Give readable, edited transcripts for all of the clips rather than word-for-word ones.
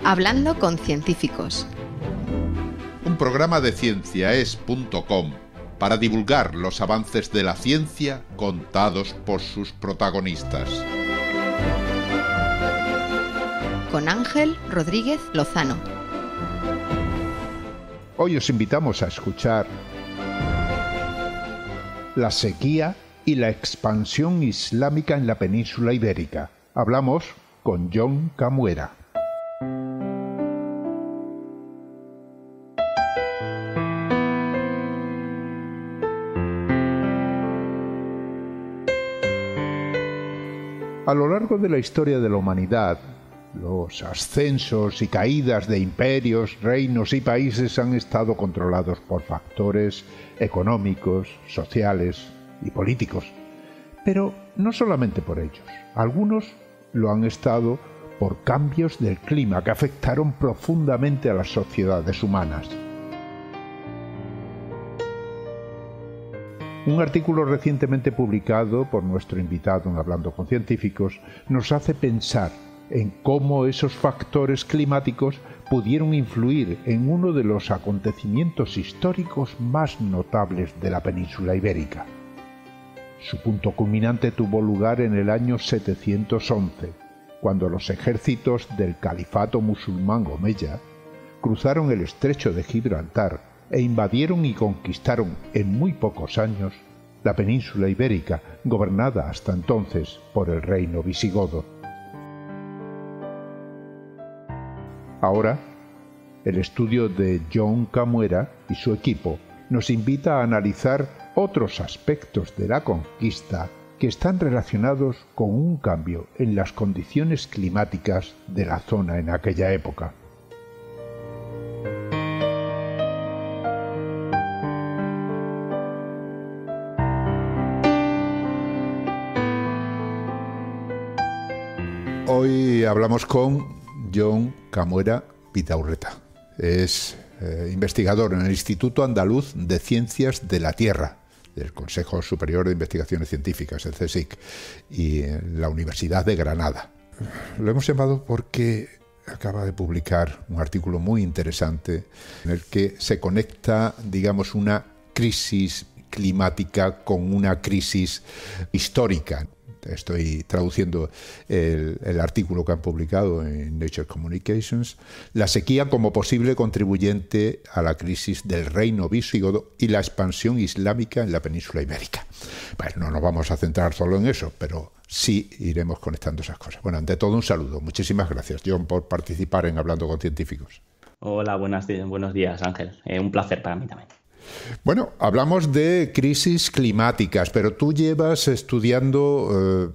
Hablando con científicos. Un programa de cienciaes.com para divulgar los avances de la ciencia contados por sus protagonistas. Con Ángel Rodríguez Lozano. Hoy os invitamos a escuchar la sequía y la expansión islámica en la península ibérica. Hablamos con John Camuera. A lo largo de la historia de la humanidad, los ascensos y caídas de imperios, reinos y países han estado controlados por factores económicos, sociales y políticos. Pero no solamente por ellos. Algunos lo han estado por cambios del clima que afectaron profundamente a las sociedades humanas. Un artículo recientemente publicado por nuestro invitado en Hablando con Científicos nos hace pensar en cómo esos factores climáticos pudieron influir en uno de los acontecimientos históricos más notables de la península ibérica. Su punto culminante tuvo lugar en el año 711, cuando los ejércitos del califato musulmán omeya cruzaron el estrecho de Gibraltar e invadieron y conquistaron en muy pocos años la península ibérica, gobernada hasta entonces por el reino visigodo. Ahora, el estudio de John Camuera y su equipo nos invita a analizar otros aspectos de la conquista que están relacionados con un cambio en las condiciones climáticas de la zona en aquella época. Hoy hablamos con John Camuera Vidaurreta. Es investigador en el Instituto Andaluz de Ciencias de la Tierra del Consejo Superior de Investigaciones Científicas, el CSIC, y en la Universidad de Granada. Lo hemos llamado porque acaba de publicar un artículo muy interesante en el que se conecta, digamos, una crisis climática con una crisis histórica. Estoy traduciendo el artículo que han publicado en Nature Communications. La sequía como posible contribuyente a la crisis del reino visigodo y la expansión islámica en la península ibérica. Bueno, no nos vamos a centrar solo en eso, pero sí iremos conectando esas cosas. Bueno, ante todo un saludo. Muchísimas gracias, John, por participar en Hablando con Científicos. Hola, buenos días, Ángel. Un placer para mí también. Bueno, hablamos de crisis climáticas, pero tú llevas estudiando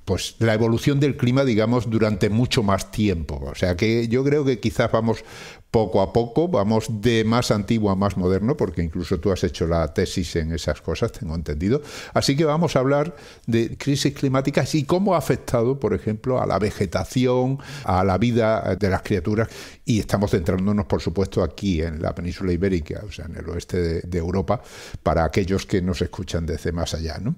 pues la evolución del clima, digamos, durante mucho más tiempo. O sea que yo creo que quizás vamos poco a poco, vamos de más antiguo a más moderno, porque incluso tú has hecho la tesis en esas cosas, tengo entendido. Así que vamos a hablar de crisis climáticas y cómo ha afectado, por ejemplo, a la vegetación, a la vida de las criaturas. Y estamos centrándonos, por supuesto, aquí en la península ibérica, o sea, en el oeste de Europa, para aquellos que nos escuchan desde más allá, ¿no?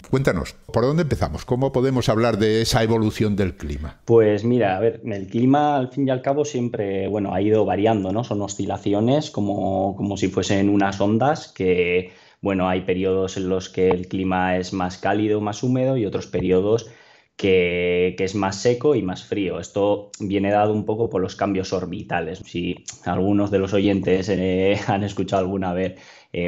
Cuéntanos, ¿por dónde empezamos? ¿Cómo podemos hablar de esa evolución del clima? Pues mira, a ver, el clima al fin y al cabo siempre, ha ido variando, ¿no? Son oscilaciones como si fuesen unas ondas que, hay periodos en los que el clima es más cálido, más húmedo y otros periodos que es más seco y más frío. Esto viene dado un poco por los cambios orbitales. Si algunos de los oyentes han escuchado alguna vez,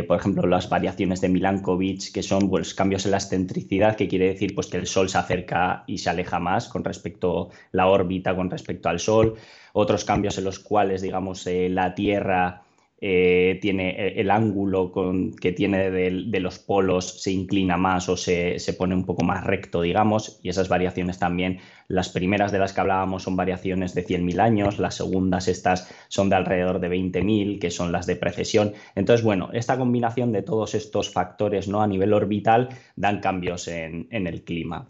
por ejemplo, las variaciones de Milankovitch, que son pues, cambios en la excentricidad, que quiere decir pues, que el Sol se acerca y se aleja más con respecto a la órbita, con respecto al Sol. Otros cambios en los cuales, la Tierra tiene el ángulo que tiene de los polos se inclina más o se pone un poco más recto, digamos, y esas variaciones también, las primeras de las que hablábamos son variaciones de 100.000 años, las segundas estas son de alrededor de 20.000, que son las de precesión. Entonces, esta combinación de todos estos factores, ¿no? A nivel orbital dan cambios en el clima.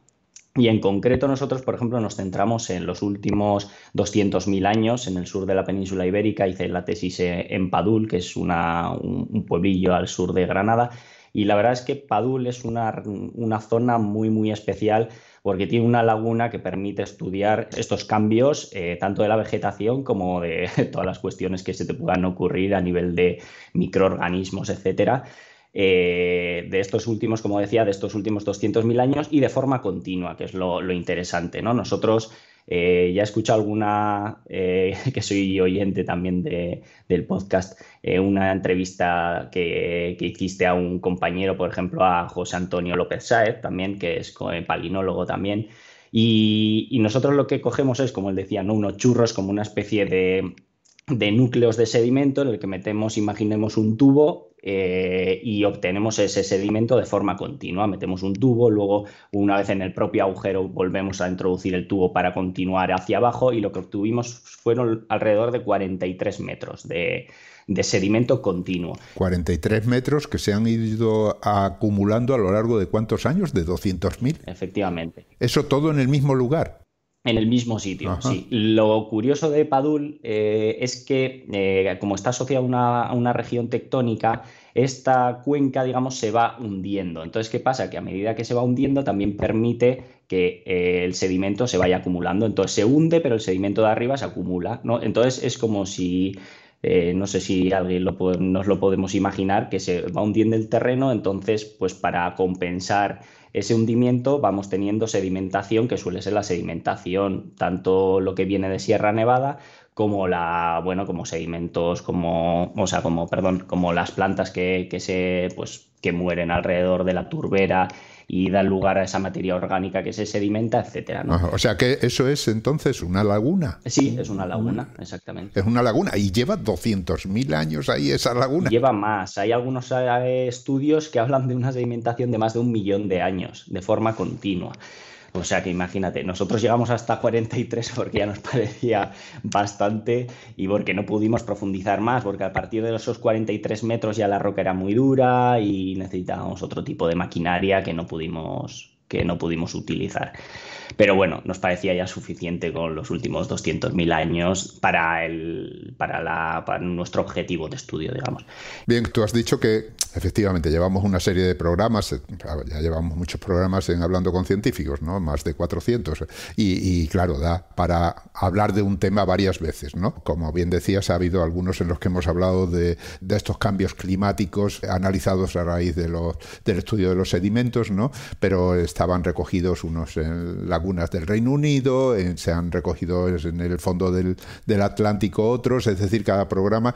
Y en concreto nosotros, por ejemplo, nos centramos en los últimos 200.000 años en el sur de la península ibérica. Hice la tesis en Padul, que es un pueblillo al sur de Granada, Y la verdad es que Padul es una zona muy, muy especial porque tiene una laguna que permite estudiar estos cambios, tanto de la vegetación como de todas las cuestiones que se te puedan ocurrir a nivel de microorganismos, etcétera. De estos últimos, como decía, de estos últimos 200.000 años y de forma continua, que es lo interesante, ¿no? Nosotros ya he escuchado alguna, que soy oyente también del podcast, una entrevista que hiciste a un compañero, por ejemplo, a José Antonio López Sáez, también, que es palinólogo también. Y nosotros lo que cogemos es, como él decía, ¿no? Unos churros, como una especie de núcleos de sedimento en el que metemos, imaginemos un tubo, y obtenemos ese sedimento de forma continua. Metemos un tubo, luego una vez en el propio agujero volvemos a introducir el tubo para continuar hacia abajo y lo que obtuvimos fueron alrededor de 43 metros de sedimento continuo. 43 metros que se han ido acumulando a lo largo de ¿cuántos años? ¿De 200.000? Efectivamente. ¿Eso todo en el mismo lugar? En el mismo sitio, Ajá. sí. Lo curioso de Padul es que, como está asociada a una región tectónica, esta cuenca, digamos, se va hundiendo. Entonces, ¿qué pasa? Que a medida que se va hundiendo, también permite que el sedimento se vaya acumulando. Entonces, se hunde, pero el sedimento de arriba se acumula, ¿no? Entonces, es como si... no sé si alguien nos lo podemos imaginar, que se va hundiendo el terreno, entonces, pues para compensar ese hundimiento vamos teniendo sedimentación, que suele ser la sedimentación, tanto lo que viene de Sierra Nevada como como sedimentos, como las plantas que mueren alrededor de la turbera y dan lugar a esa materia orgánica que se sedimenta, etcétera, ¿no? Ajá. O sea que eso es entonces una laguna. Sí, es una laguna, exactamente. Es una laguna y lleva 200.000 años ahí esa laguna. Lleva más. Hay algunos estudios que hablan de una sedimentación de más de 1 millón de años, de forma continua. O sea que imagínate, nosotros llegamos hasta 43 porque ya nos parecía bastante y porque no pudimos profundizar más, porque a partir de esos 43 metros ya la roca era muy dura y necesitábamos otro tipo de maquinaria que no pudimos utilizar. Pero bueno, nos parecía ya suficiente con los últimos 200.000 años para nuestro objetivo de estudio, digamos. Bien, tú has dicho que efectivamente llevamos una serie de programas, ya llevamos muchos programas en Hablando con Científicos, ¿no? Más de 400. Y claro, da para hablar de un tema varias veces, ¿no? Como bien decías, ha habido algunos en los que hemos hablado de estos cambios climáticos analizados a raíz del estudio de los sedimentos, ¿no? Pero estaban recogidos unos en lagunas del Reino Unido, se han recogido en el fondo del Atlántico otros, es decir, cada programa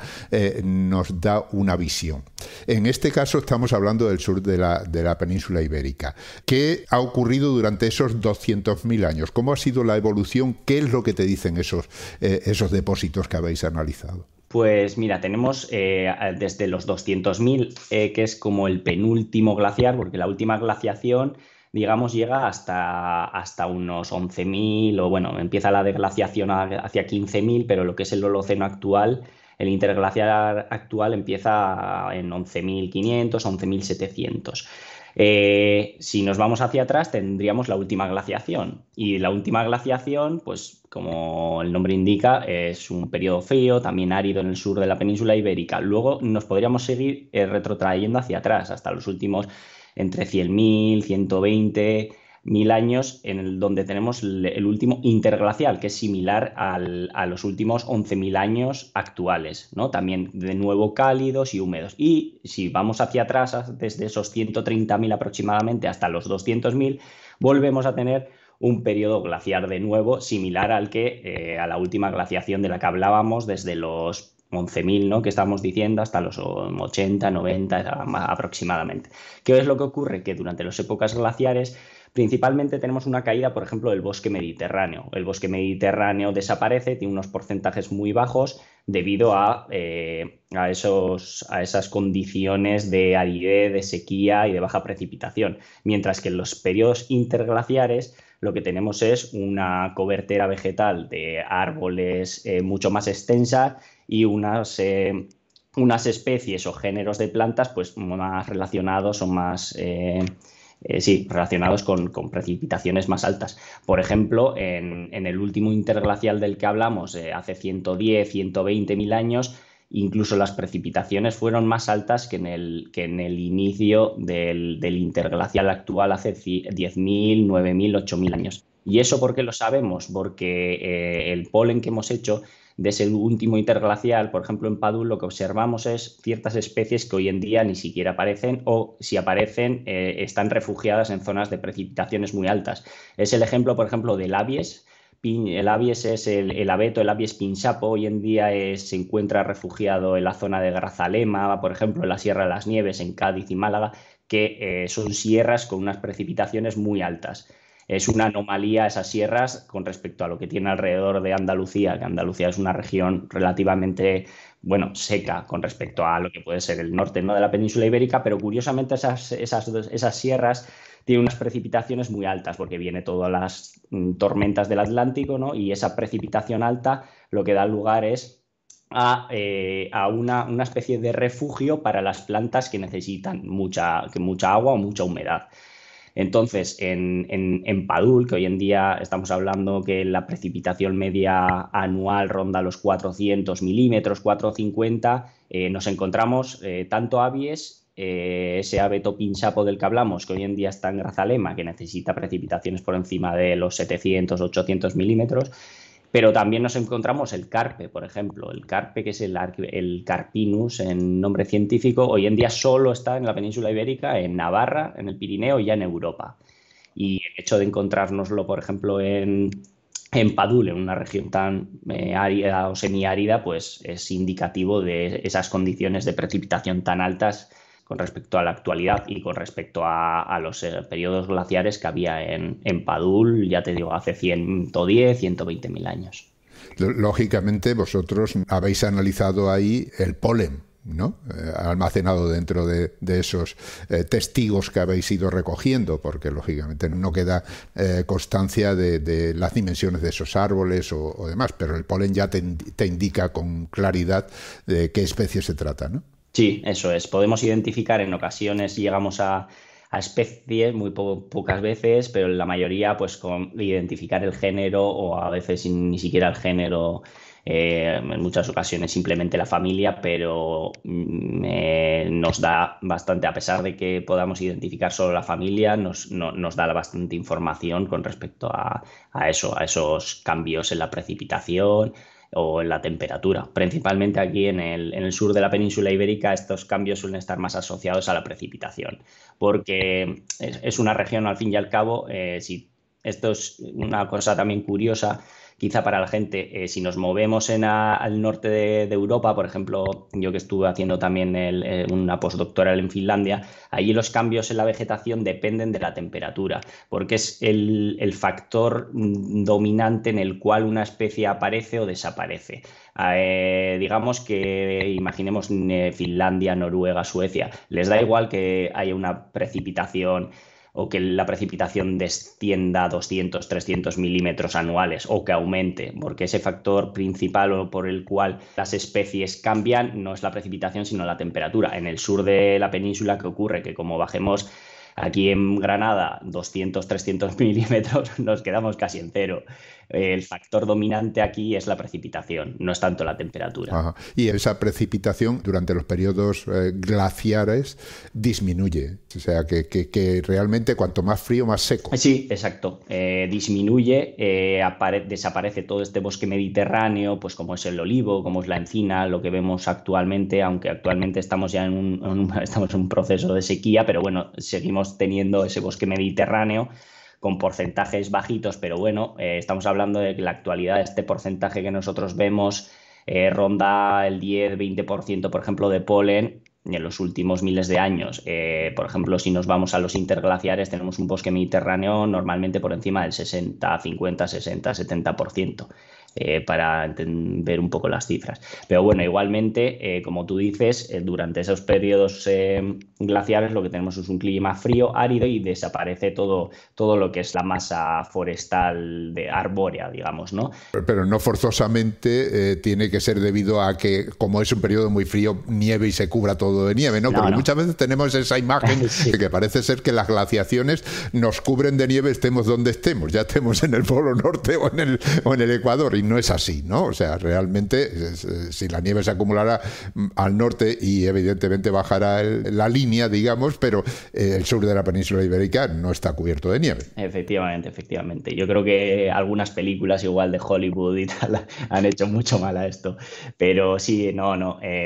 nos da una visión. En este caso estamos hablando del sur de la península ibérica. ¿Qué ha ocurrido durante esos 200.000 años? ¿Cómo ha sido la evolución? ¿Qué es lo que te dicen esos depósitos que habéis analizado? Pues mira, tenemos desde los 200.000, que es como el penúltimo glaciar, porque la última glaciación, digamos, llega hasta unos 11.000, o bueno, empieza la deglaciación hacia 15.000, pero lo que es el Holoceno actual, el interglaciar actual empieza en 11.500, 11.700. Si nos vamos hacia atrás, tendríamos la última glaciación. Y la última glaciación, pues como el nombre indica, es un periodo frío, también árido en el sur de la península ibérica. Luego nos podríamos seguir retrotrayendo hacia atrás, hasta los últimos entre 100.000, 120.000 años, donde tenemos el último interglacial, que es similar a los últimos 11.000 años actuales, ¿no? También de nuevo cálidos y húmedos. Y si vamos hacia atrás, desde esos 130.000 aproximadamente hasta los 200.000, volvemos a tener un periodo glaciar de nuevo, similar a la última glaciación de la que hablábamos, desde los 11.000, ¿no? Que estamos diciendo, hasta los 80, 90 aproximadamente. ¿Qué es lo que ocurre? Que durante las épocas glaciares principalmente tenemos una caída, por ejemplo, del bosque mediterráneo. El bosque mediterráneo desaparece, tiene unos porcentajes muy bajos debido a esas condiciones de aridez, de sequía y de baja precipitación. Mientras que en los periodos interglaciares lo que tenemos es una cobertura vegetal de árboles mucho más extensa y unas especies o géneros de plantas pues más relacionados o más relacionados con precipitaciones más altas. Por ejemplo, en el último interglacial del que hablamos, hace 110, 120.000 años, incluso las precipitaciones fueron más altas que en el inicio del interglacial actual hace 10.000, 9.000, 8.000 años. ¿Y eso por qué lo sabemos? Porque el polen que hemos hecho de ese último interglacial, por ejemplo en Padul, lo que observamos es ciertas especies que hoy en día ni siquiera aparecen, o si aparecen están refugiadas en zonas de precipitaciones muy altas. Es el ejemplo, por ejemplo, del Abies. El Abies es el abeto, el Abies pinsapo, hoy en día se encuentra refugiado en la zona de Grazalema, por ejemplo en la Sierra de las Nieves, en Cádiz y Málaga, que son sierras con unas precipitaciones muy altas. Es una anomalía esas sierras con respecto a lo que tiene alrededor de Andalucía, que Andalucía es una región relativamente, bueno, seca con respecto a lo que puede ser el norte, ¿no?, de la península ibérica, pero curiosamente esas sierras tienen unas precipitaciones muy altas porque viene todas las tormentas del Atlántico, ¿no? Y esa precipitación alta lo que da lugar es a una especie de refugio para las plantas que necesitan mucha agua o mucha humedad. Entonces, en Padul, que hoy en día estamos hablando que la precipitación media anual ronda los 400 milímetros, 450, nos encontramos tanto Abies, ese abeto pinsapo del que hablamos, que hoy en día está en Grazalema, que necesita precipitaciones por encima de los 700, 800 milímetros, pero también nos encontramos el carpe, por ejemplo. El carpe, que es el Carpinus en nombre científico, hoy en día solo está en la península ibérica, en Navarra, en el Pirineo y ya en Europa. Y el hecho de encontrárnoslo, por ejemplo, en Padul, en una región tan árida o semiárida, pues es indicativo de esas condiciones de precipitación tan altas con respecto a la actualidad y con respecto a los periodos glaciares que había en Padul, ya te digo, hace 110, 120.000 años. Lógicamente vosotros habéis analizado ahí el polen, ¿no?, almacenado dentro de esos testigos que habéis ido recogiendo, porque lógicamente no queda constancia de las dimensiones de esos árboles o demás, pero el polen ya te indica con claridad de qué especie se trata, ¿no? Sí, eso es. Podemos identificar, en ocasiones llegamos a especies, muy pocas veces, pero en la mayoría pues con identificar el género, o a veces ni siquiera el género, en muchas ocasiones simplemente la familia, pero nos da bastante, a pesar de que podamos identificar solo la familia, nos da bastante información con respecto a esos cambios en la precipitación o en la temperatura. Principalmente aquí en el sur de la península ibérica estos cambios suelen estar más asociados a la precipitación, porque es una región, al fin y al cabo, si esto es una cosa también curiosa, quizá para la gente, si nos movemos al norte de Europa, por ejemplo, yo que estuve haciendo también una postdoctoral en Finlandia, allí los cambios en la vegetación dependen de la temperatura, porque es el factor dominante en el cual una especie aparece o desaparece. Digamos que, imaginemos Finlandia, Noruega, Suecia, les da igual que haya una precipitación o que la precipitación descienda a 200, 300 milímetros anuales, o que aumente, porque ese factor principal o por el cual las especies cambian no es la precipitación, sino la temperatura. En el sur de la península, ¿qué ocurre? Que como bajemos aquí en Granada 200, 300 milímetros, nos quedamos casi en cero. El factor dominante aquí es la precipitación, no es tanto la temperatura. Ajá. Y esa precipitación durante los periodos glaciares disminuye, o sea que realmente cuanto más frío, más seco. Sí, exacto. Disminuye, desaparece todo este bosque mediterráneo, pues como es el olivo, como es la encina, lo que vemos actualmente, aunque actualmente estamos ya estamos en un proceso de sequía, pero bueno, seguimos teniendo ese bosque mediterráneo con porcentajes bajitos, pero bueno, estamos hablando de que en la actualidad este porcentaje que nosotros vemos ronda el 10-20%, por ejemplo, de polen en los últimos miles de años. Por ejemplo, si nos vamos a los interglaciares, tenemos un bosque mediterráneo normalmente por encima del 60, 50, 60, 70%. Para ver un poco las cifras. Pero bueno, igualmente, como tú dices, durante esos periodos glaciares lo que tenemos es un clima frío, árido, y desaparece todo lo que es la masa forestal arbórea, digamos, ¿no? Pero no forzosamente tiene que ser debido a que, como es un periodo muy frío, nieve y se cubra todo de nieve, ¿no? Porque muchas veces tenemos esa imagen sí, de que parece ser que las glaciaciones nos cubren de nieve, estemos donde estemos, ya estemos en el Polo Norte o en el Ecuador. y no es así, ¿no? O sea, realmente, si la nieve se acumulará al norte y evidentemente bajará la línea, digamos, pero el sur de la península ibérica no está cubierto de nieve. Efectivamente. Yo creo que algunas películas igual de Hollywood y tal han hecho mucho mal a esto. Pero sí, no.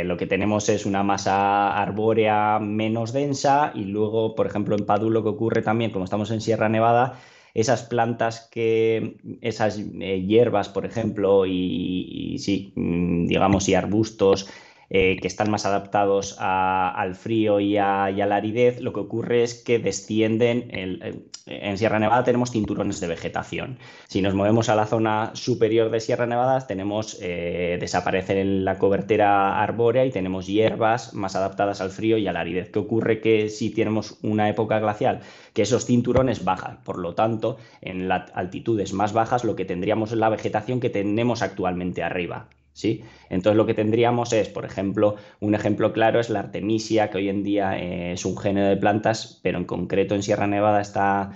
Lo que tenemos es una masa arbórea menos densa y luego, por ejemplo, en Padul lo que ocurre también, como estamos en Sierra Nevada, esas plantas esas hierbas, por ejemplo, y sí, digamos, y arbustos que están más adaptados al frío y a la aridez, lo que ocurre es que descienden. En Sierra Nevada tenemos cinturones de vegetación. Si nos movemos a la zona superior de Sierra Nevada, desaparecen en la cobertera arbórea y tenemos hierbas más adaptadas al frío y a la aridez. ¿Qué ocurre? Que si tenemos una época glacial, que esos cinturones bajan. Por lo tanto, en las altitudes más bajas lo que tendríamos es la vegetación que tenemos actualmente arriba. ¿Sí? Entonces lo que tendríamos es, por ejemplo, un ejemplo claro es la artemisia, que hoy en día es un género de plantas, pero en concreto en Sierra Nevada está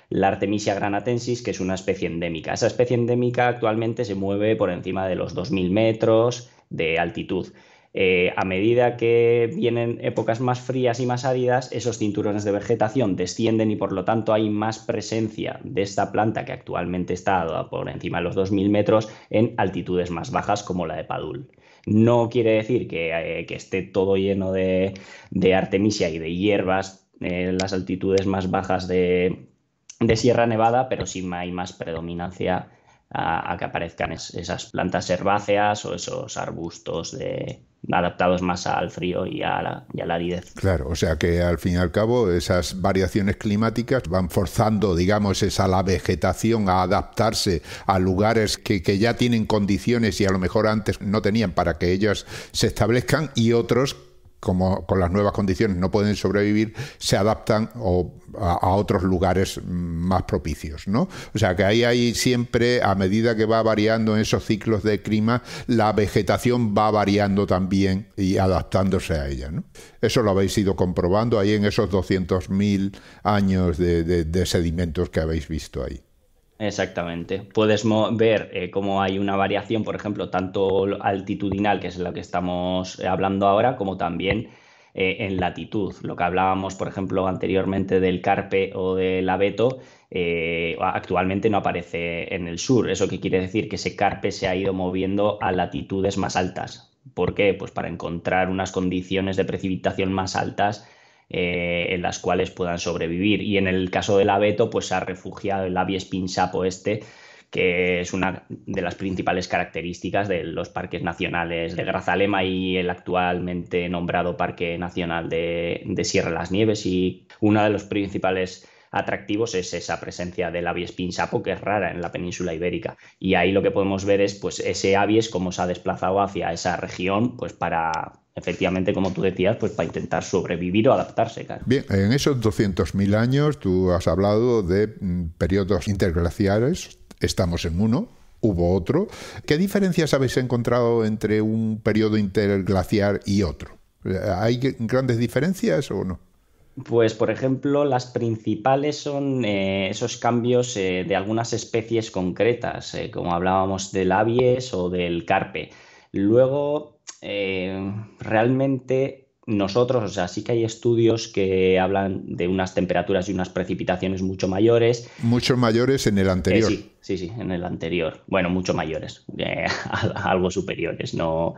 la Artemisia granatensis, que es una especie endémica. Esa especie endémica actualmente se mueve por encima de los 2000 metros de altitud. A medida que vienen épocas más frías y más áridas, esos cinturones de vegetación descienden y por lo tanto hay más presencia de esta planta que actualmente está por encima de los 2000 metros en altitudes más bajas como la de Padul. No quiere decir que esté todo lleno de artemisia y de hierbas en las altitudes más bajas de Sierra Nevada, pero sí hay más predominancia a que aparezcan esas plantas herbáceas o esos arbustos adaptados más al frío y a la aridez. Claro, o sea que al fin y al cabo esas variaciones climáticas van forzando, digamos, la vegetación a adaptarse a lugares que ya tienen condiciones y a lo mejor antes no tenían para que ellas se establezcan, y otros, como con las nuevas condiciones no pueden sobrevivir, se adaptan a otros lugares más propicios, ¿no? O sea que ahí hay siempre, a medida que va variando en esos ciclos de clima, la vegetación va variando también y adaptándose a ella, ¿no? Eso lo habéis ido comprobando ahí en esos 200.000 años de sedimentos que habéis visto ahí. Exactamente. Puedes ver cómo hay una variación, por ejemplo, tanto altitudinal, que es lo que estamos hablando ahora, como también en latitud. Lo que hablábamos, por ejemplo, anteriormente del carpe o del abeto, actualmente no aparece en el sur. ¿Eso qué quiere decir? Que ese carpe se ha ido moviendo a latitudes más altas. ¿Por qué? Pues para encontrar unas condiciones de precipitación más altas en las cuales puedan sobrevivir. Y en el caso del abeto, pues se ha refugiado el Abies pinsapo que es una de las principales características de los parques nacionales de Grazalema y el actualmente nombrado Parque Nacional de Sierra de las Nieves. Y uno de los principales atractivos es esa presencia del Abies pinsapo, que es rara en la península ibérica. Y ahí lo que podemos ver es pues ese Abies cómo se ha desplazado hacia esa región, pues para, efectivamente, como tú decías, pues para intentar sobrevivir o adaptarse, claro. Bien, en esos 200.000 años tú has hablado de periodos interglaciares. Estamos en uno, hubo otro. ¿Qué diferencias habéis encontrado entre un periodo interglaciar y otro? ¿Hay grandes diferencias o no? Pues, por ejemplo, las principales son esos cambios de algunas especies concretas, como hablábamos del Abies o del carpe. Luego, realmente nosotros, o sea, sí que hay estudios que hablan de unas temperaturas y unas precipitaciones mucho mayores. Mucho mayores en el anterior. Sí, en el anterior. Bueno, mucho mayores, algo superiores, no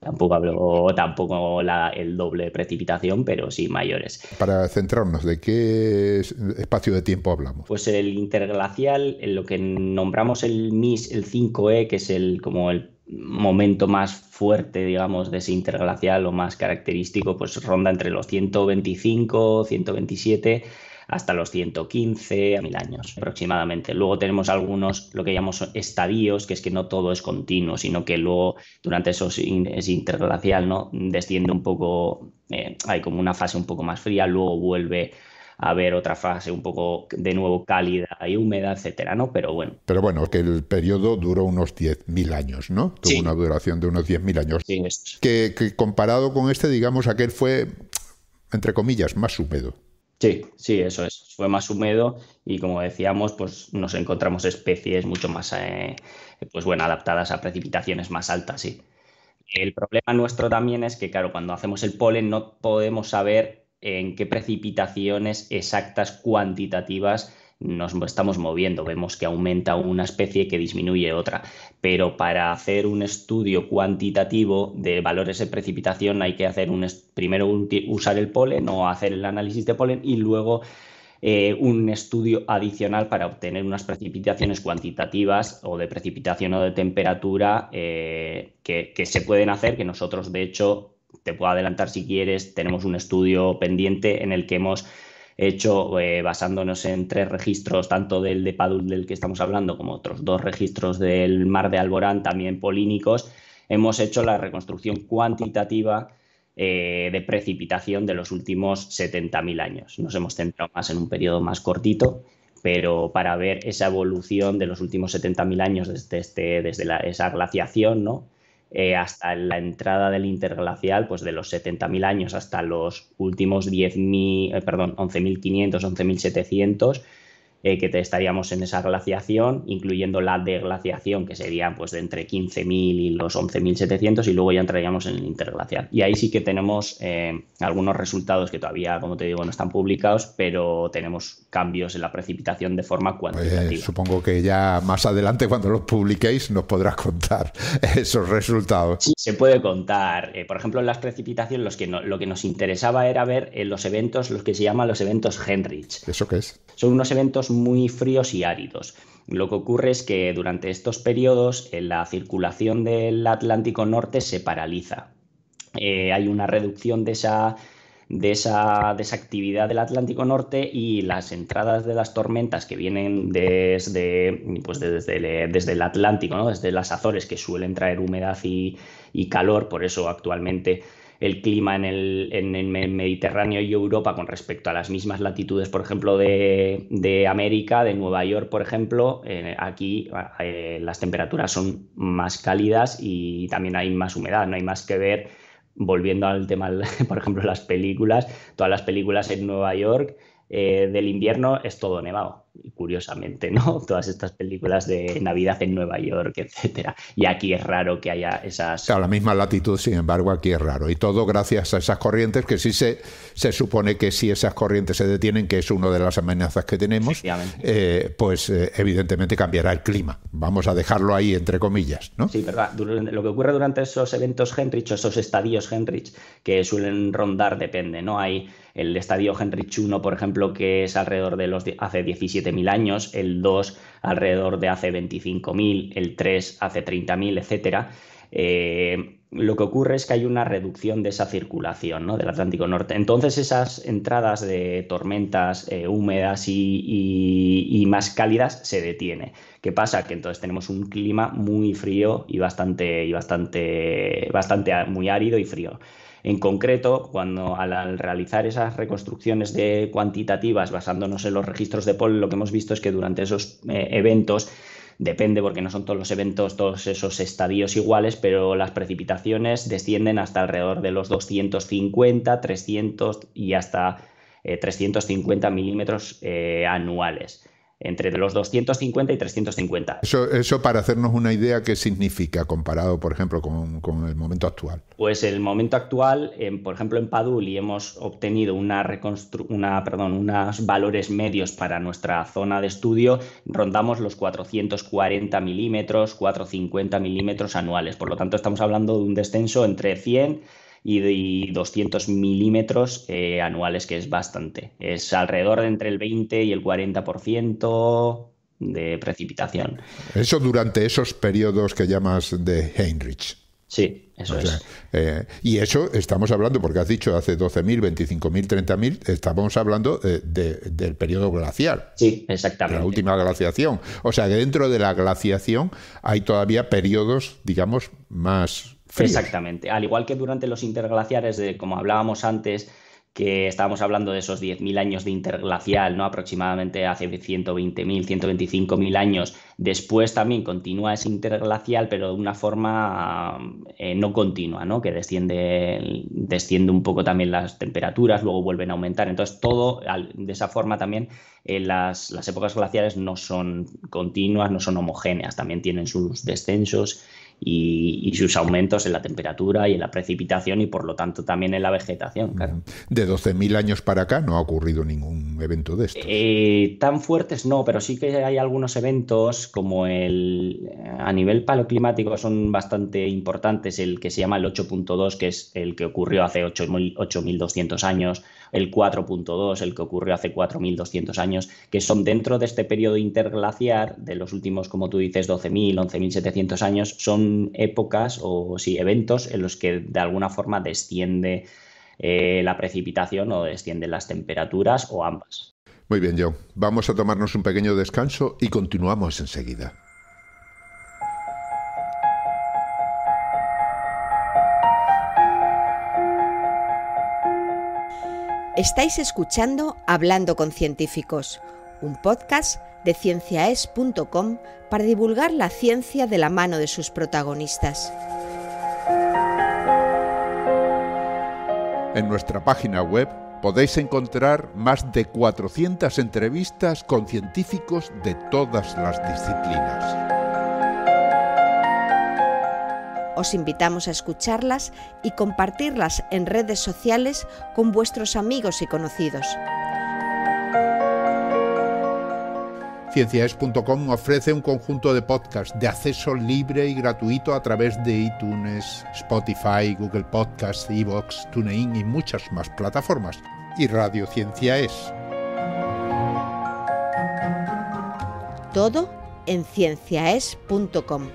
tampoco el doble de precipitación, pero sí mayores. Para centrarnos, ¿de qué espacio de tiempo hablamos? Pues el interglacial, en lo que nombramos el MIS, el 5E, que es como el momento más fuerte, digamos, de ese interglacial o más característico, pues ronda entre los 125, 127 hasta los 115 a 1000 años aproximadamente. Luego tenemos algunos, lo que llamamos estadios, que es que no todo es continuo, sino que luego durante ese interglacial, ¿no?, desciende un poco, hay como una fase un poco más fría, luego vuelve a haber otra fase un poco de nuevo cálida y húmeda, etcétera, ¿no? Pero bueno, que el periodo duró unos 10.000 años, ¿no? Tuvo una duración de unos 10.000 años. Sí, que comparado con este, digamos, aquel fue, entre comillas, más húmedo. Sí, eso es. Fue más húmedo y como decíamos, pues nos encontramos especies mucho más pues bueno, adaptadas a precipitaciones más altas, sí. El problema nuestro también es que, claro, cuando hacemos el polen no podemos saber en qué precipitaciones exactas cuantitativas nos estamos moviendo. Vemos que aumenta una especie, que disminuye otra. Pero para hacer un estudio cuantitativo de valores de precipitación hay que hacer primero usar el polen o hacer el análisis de polen y luego un estudio adicional para obtener unas precipitaciones cuantitativas o de precipitación o de temperatura que se pueden hacer, que nosotros de hecho, te puedo adelantar si quieres, tenemos un estudio pendiente en el que hemos hecho, basándonos en 3 registros, tanto del de Padul del que estamos hablando, como otros 2 registros del mar de Alborán, también polínicos, hemos hecho la reconstrucción cuantitativa de precipitación de los últimos 70.000 años. Nos hemos centrado más en un periodo más cortito, pero para ver esa evolución de los últimos 70.000 años desde esa glaciación, ¿no? Hasta la entrada del interglacial, pues de los 70.000 años hasta los últimos 11.500, 11.700, que estaríamos en esa glaciación, incluyendo la deglaciación, que sería pues de entre 15.000 y los 11.700, y luego ya entraríamos en el interglacial. Y ahí sí que tenemos algunos resultados que todavía, como te digo, no están publicados, pero tenemos cambios en la precipitación de forma cuantitativa. Supongo que ya más adelante, cuando los publiquéis, nos podrás contar esos resultados. Sí, se puede contar. Por ejemplo, en las precipitaciones lo que nos interesaba era ver los eventos, los que se llaman los eventos Heinrich. ¿Eso qué es? Son unos eventos muy fríos y áridos. Lo que ocurre es que durante estos periodos la circulación del Atlántico Norte se paraliza. Hay una reducción de esa actividad del Atlántico Norte, y las entradas de las tormentas que vienen desde el Atlántico, ¿no? Desde las Azores, que suelen traer humedad y calor. Por eso actualmente el clima en el Mediterráneo y Europa, con respecto a las mismas latitudes, por ejemplo, de América, de Nueva York, por ejemplo, aquí las temperaturas son más cálidas y también hay más humedad. No hay más que ver, volviendo al tema, por ejemplo, las películas, todas las películas en Nueva York del invierno es todo nevado, curiosamente, ¿no? Todas estas películas de Navidad en Nueva York, etcétera. Y aquí es raro que haya esas... A la misma latitud, sin embargo, aquí es raro. Y todo gracias a esas corrientes, que sí se supone que si esas corrientes se detienen, que es una de las amenazas que tenemos, evidentemente cambiará el clima. Vamos a dejarlo ahí entre comillas, ¿no? Sí, verdad. Lo que ocurre durante esos eventos Heinrich, esos estadios Heinrich, que suelen rondar, depende, ¿no? Hay el estadio Heinrich 1, por ejemplo, que es alrededor de hace 17.000 años, el 2 alrededor de hace 25.000, el 3 hace 30.000, etcétera. Lo que ocurre es que hay una reducción de esa circulación, ¿no? Del Atlántico Norte. Entonces esas entradas de tormentas húmedas y más cálidas se detiene. ¿Qué pasa? Que entonces tenemos un clima muy frío y bastante muy árido y frío. En concreto, al realizar esas reconstrucciones cuantitativas basándonos en los registros de polen, lo que hemos visto es que durante esos eventos, depende, porque no son todos los eventos, todos esos estadios iguales, pero las precipitaciones descienden hasta alrededor de los 250, 300 y hasta 350 milímetros anuales. Entre los 250 y 350. Eso para hacernos una idea, ¿qué significa comparado, por ejemplo, con el momento actual? Pues el momento actual, por ejemplo, en Paduli hemos obtenido unos valores medios para nuestra zona de estudio, rondamos los 440 milímetros, 450 milímetros anuales. Por lo tanto, estamos hablando de un descenso entre 100 y 200 milímetros anuales, que es bastante. Es alrededor de entre el 20 y el 40% de precipitación. Eso durante esos periodos que llamas de Heinrich. Sí, eso es. Y eso estamos hablando, porque has dicho hace 12.000, 25.000, 30.000, estamos hablando del periodo glacial. Sí, exactamente. La última glaciación. O sea que dentro de la glaciación hay todavía periodos, digamos, más fríos. Exactamente. Al igual que durante los interglaciares, como hablábamos antes, que estábamos hablando de esos 10.000 años de interglacial, ¿no? Aproximadamente hace 120.000, 125.000 años. Después también continúa ese interglacial, pero de una forma no continua, ¿no? Que desciende un poco también las temperaturas, luego vuelven a aumentar. Entonces, todo de esa forma también las épocas glaciares no son continuas, no son homogéneas, también tienen sus descensos y sus aumentos en la temperatura y en la precipitación y por lo tanto también en la vegetación, claro. De 12.000 años para acá no ha ocurrido ningún evento de estos. Tan fuertes no, pero sí que hay algunos eventos como a nivel paleoclimático son bastante importantes, el que se llama el 8.2, que es el que ocurrió hace 8.200 años, el 4.2, el que ocurrió hace 4.200 años, que son dentro de este periodo interglaciar de los últimos, como tú dices, 12.000, 11.700 años, son épocas o sí, eventos en los que de alguna forma desciende la precipitación o descienden las temperaturas o ambas. Muy bien, John. Vamos a tomarnos un pequeño descanso y continuamos enseguida. Estáis escuchando Hablando con Científicos, un podcast de cienciaes.com para divulgar la ciencia de la mano de sus protagonistas. En nuestra página web podéis encontrar más de 400 entrevistas con científicos de todas las disciplinas. Os invitamos a escucharlas y compartirlas en redes sociales con vuestros amigos y conocidos. Cienciaes.com ofrece un conjunto de podcasts de acceso libre y gratuito a través de iTunes, Spotify, Google Podcasts, iVoox, TuneIn y muchas más plataformas. Y Radio Cienciaes. Todo en cienciaes.com.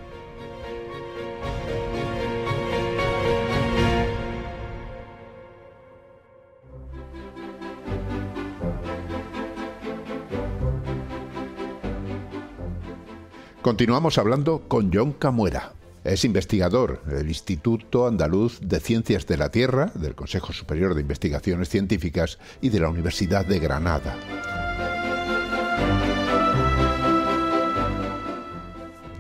Continuamos hablando con John Camuera. Es investigador del Instituto Andaluz de Ciencias de la Tierra, del Consejo Superior de Investigaciones Científicas y de la Universidad de Granada.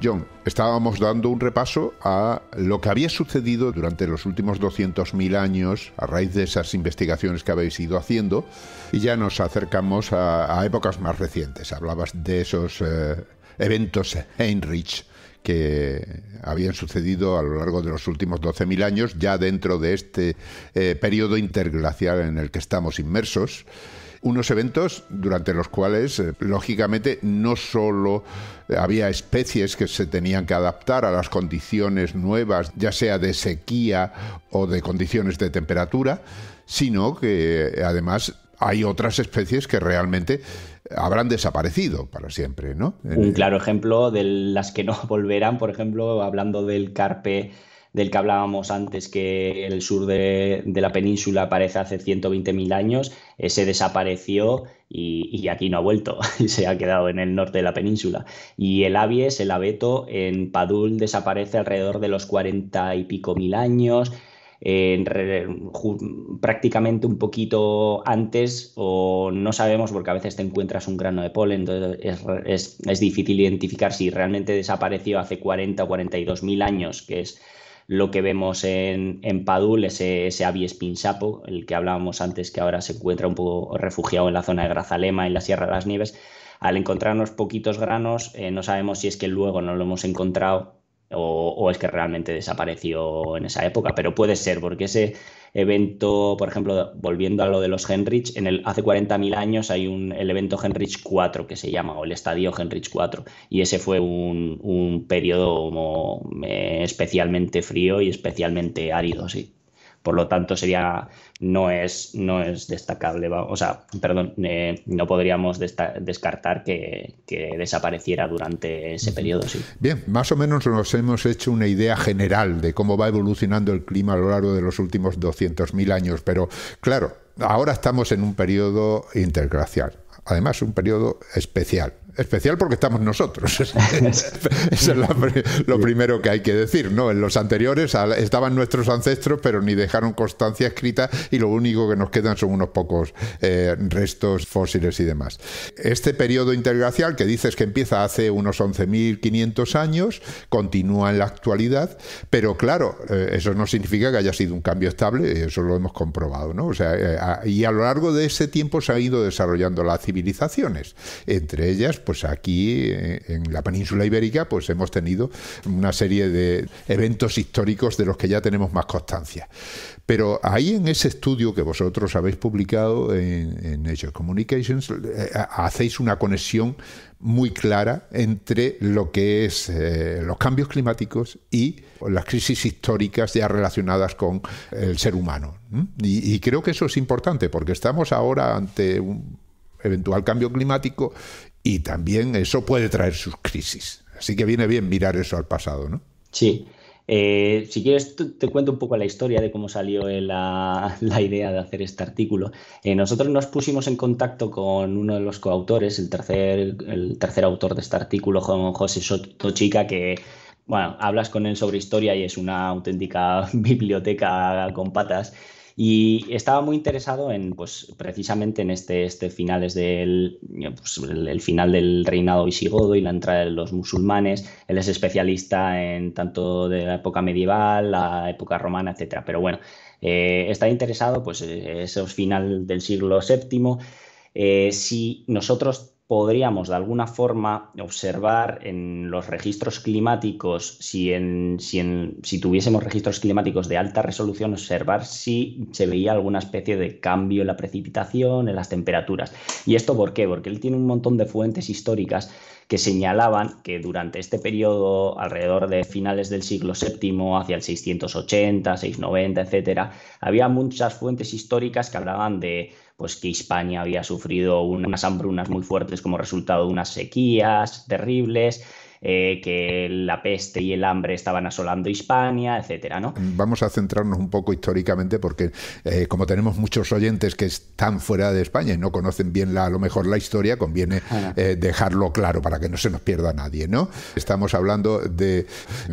John, estábamos dando un repaso a lo que había sucedido durante los últimos 200.000 años a raíz de esas investigaciones que habéis ido haciendo y ya nos acercamos a épocas más recientes. Hablabas de esos eventos Heinrich que habían sucedido a lo largo de los últimos 12.000 años, ya dentro de este periodo interglacial en el que estamos inmersos. Unos eventos durante los cuales, lógicamente, no solo había especies que se tenían que adaptar a las condiciones nuevas, ya sea de sequía o de condiciones de temperatura, sino que además hay otras especies que realmente habrán desaparecido para siempre, ¿no? Un claro ejemplo de las que no volverán, por ejemplo, hablando del carpe del que hablábamos antes, que el sur de la península aparece hace 120.000 años, ese desapareció y aquí no ha vuelto, se ha quedado en el norte de la península. Y el abies, el abeto, en Padul desaparece alrededor de los 40 y pico mil años, prácticamente un poquito antes, o no sabemos porque a veces te encuentras un grano de polen, entonces es difícil identificar si realmente desapareció hace 40 o 42.000 años, que es lo que vemos en Padul, ese abies pinsapo, el que hablábamos antes, que ahora se encuentra un poco refugiado en la zona de Grazalema, en la Sierra de las Nieves. Al encontrarnos poquitos granos, no sabemos si es que luego no lo hemos encontrado o es que realmente desapareció en esa época, pero puede ser, porque ese evento, por ejemplo, volviendo a lo de los Heinrich, hace 40.000 años hay el evento Heinrich 4 que se llama, o el estadio Heinrich 4, y ese fue un periodo especialmente frío y especialmente árido, sí. Por lo tanto, no es destacable, no podríamos descartar que desapareciera durante ese periodo, sí. Bien, más o menos nos hemos hecho una idea general de cómo va evolucionando el clima a lo largo de los últimos 200.000 años, pero claro, ahora estamos en un periodo interglacial, además un periodo especial. Especial porque estamos nosotros. Eso es lo primero que hay que decir, ¿no? En los anteriores estaban nuestros ancestros, pero ni dejaron constancia escrita y lo único que nos quedan son unos pocos restos fósiles y demás. Este periodo interglacial que dices que empieza hace unos 11.500 años, continúa en la actualidad, pero claro, eso no significa que haya sido un cambio estable, eso lo hemos comprobado, ¿no? O sea, y a lo largo de ese tiempo se han ido desarrollando las civilizaciones. Entre ellas, pues aquí en la península ibérica, pues hemos tenido una serie de eventos históricos de los que ya tenemos más constancia. Pero ahí en ese estudio que vosotros habéis publicado en Nature Communications, hacéis una conexión muy clara entre lo que es los cambios climáticos y las crisis históricas ya relacionadas con el ser humano. Y creo que eso es importante porque estamos ahora ante un eventual cambio climático y también eso puede traer sus crisis. Así que viene bien mirar eso al pasado, ¿no? Sí. Si quieres, te cuento un poco la historia de cómo salió la idea de hacer este artículo. Nosotros nos pusimos en contacto con uno de los coautores, el tercer autor de este artículo, José Soto Chica, que, bueno, hablas con él sobre historia y es una auténtica biblioteca con patas. Y estaba muy interesado en, pues, precisamente en este finales del el final del reinado visigodo y la entrada de los musulmanes. Él es especialista en tanto de la época medieval, la época romana, etcétera. Pero bueno, está interesado, pues, esos finales del siglo VII. Si nosotros podríamos de alguna forma observar en los registros climáticos, si tuviésemos registros climáticos de alta resolución, observar si se veía alguna especie de cambio en la precipitación, en las temperaturas. ¿Y esto por qué? Porque él tiene un montón de fuentes históricas que señalaban que durante este periodo, alrededor de finales del siglo VII, hacia el 680, 690, etcétera, había muchas fuentes históricas que hablaban de, pues, que Hispania había sufrido unas hambrunas muy fuertes como resultado de unas sequías terribles, que la peste y el hambre estaban asolando Hispania, etcétera, ¿no? Vamos a centrarnos un poco históricamente porque como tenemos muchos oyentes que están fuera de España y no conocen bien a lo mejor la historia, conviene dejarlo claro para que no se nos pierda nadie, ¿no? Estamos hablando del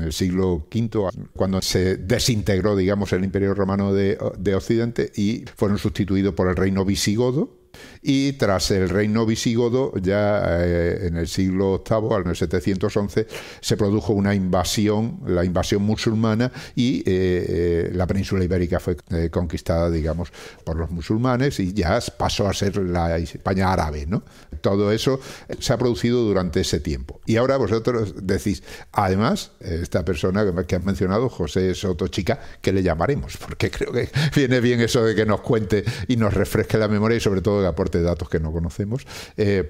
siglo V, cuando se desintegró, digamos, el Imperio Romano de Occidente y fueron sustituidos por el reino visigodo. Y tras el reino visigodo, ya en el siglo VIII, en el 711, se produjo una invasión, la invasión musulmana, y la península ibérica fue conquistada, digamos, por los musulmanes y ya pasó a ser la España árabe, ¿no? Todo eso se ha producido durante ese tiempo. Y ahora vosotros decís, además, esta persona que has mencionado, José Soto Chica, ¿qué le llamaremos? Porque creo que viene bien eso de que nos cuente y nos refresque la memoria y sobre todo que aporte datos que no conocemos,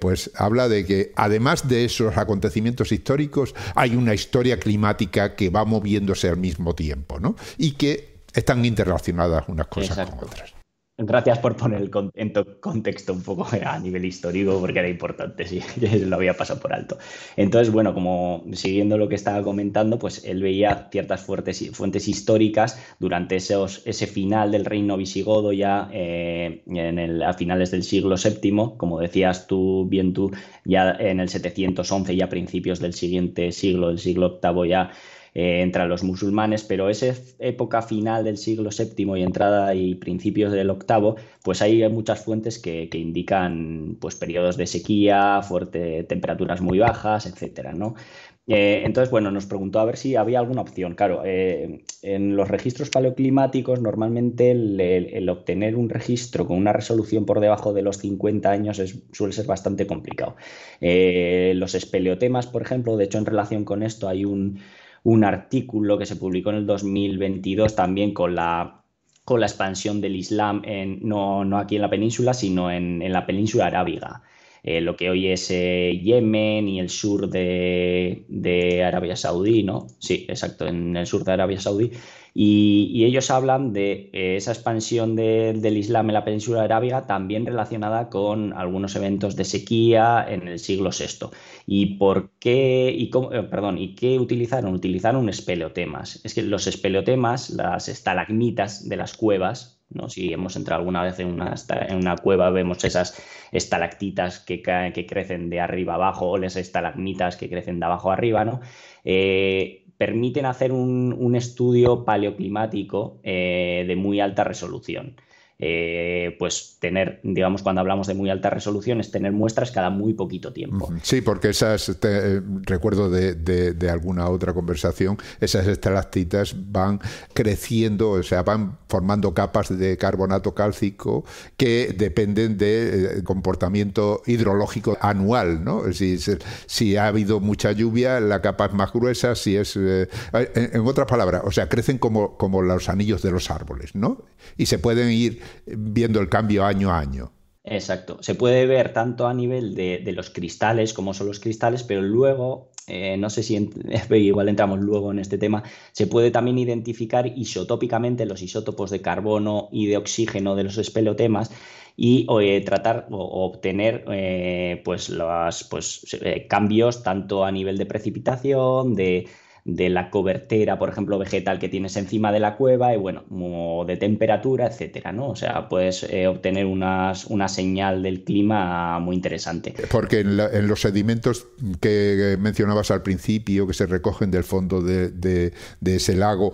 pues habla de que además de esos acontecimientos históricos hay una historia climática que va moviéndose al mismo tiempo, ¿no? Y que están interrelacionadas unas cosas con otras. Gracias por poner en contexto un poco a nivel histórico, porque era importante, sí, lo había pasado por alto. Entonces, bueno, como siguiendo lo que estaba comentando, pues él veía ciertas fuentes históricas durante ese final del reino visigodo ya a finales del siglo VII, como decías tú, ya en el 711, ya a principios del siguiente siglo, del siglo VIII ya, entran los musulmanes, pero esa época final del siglo VII y entrada y principios del VIII, pues hay muchas fuentes que indican, pues, periodos de sequía, temperaturas muy bajas, etcétera, ¿no? Entonces, bueno, nos preguntó a ver si había alguna opción. Claro, en los registros paleoclimáticos normalmente el obtener un registro con una resolución por debajo de los 50 años suele ser bastante complicado. Los espeleotemas, por ejemplo, de hecho en relación con esto hay un artículo que se publicó en el 2022 también con la expansión del Islam, no aquí en la península, sino en la península arábiga. Lo que hoy es Yemen y el sur de Arabia Saudí, ¿no? Sí, exacto, en el sur de Arabia Saudí. Y ellos hablan de esa expansión del Islam en la península arábiga también relacionada con algunos eventos de sequía en el siglo VI. ¿Y por qué? ¿Y qué utilizaron? Utilizaron espeleotemas. Es que los espeleotemas, las estalagmitas de las cuevas, ¿no? Si hemos entrado alguna vez en una cueva, vemos esas estalactitas que crecen de arriba abajo, o las estalagmitas que crecen de abajo arriba, ¿no? Permiten hacer un estudio paleoclimático de muy alta resolución. Pues tener, digamos, cuando hablamos de muy alta resolución, es tener muestras cada muy poquito tiempo. Sí, porque esas, recuerdo de alguna otra conversación, esas estalactitas van creciendo, o sea, van formando capas de carbonato cálcico que dependen del comportamiento hidrológico anual, ¿no? Si ha habido mucha lluvia, la capa es más gruesa, si es... en otras palabras, o sea, crecen como los anillos de los árboles, ¿no? Y se pueden ir viendo el cambio año a año. Exacto. Se puede ver tanto a nivel de los cristales, como son los cristales, pero luego, no sé si igual entramos luego en este tema, se puede también identificar isotópicamente los isótopos de carbono y de oxígeno de los espeleotemas y tratar o obtener cambios tanto a nivel de precipitación, de la cobertera, por ejemplo, vegetal que tienes encima de la cueva y, bueno, de temperatura, etcétera, ¿no? O sea, puedes obtener una señal del clima muy interesante. Porque en los sedimentos que mencionabas al principio, que se recogen del fondo de ese lago,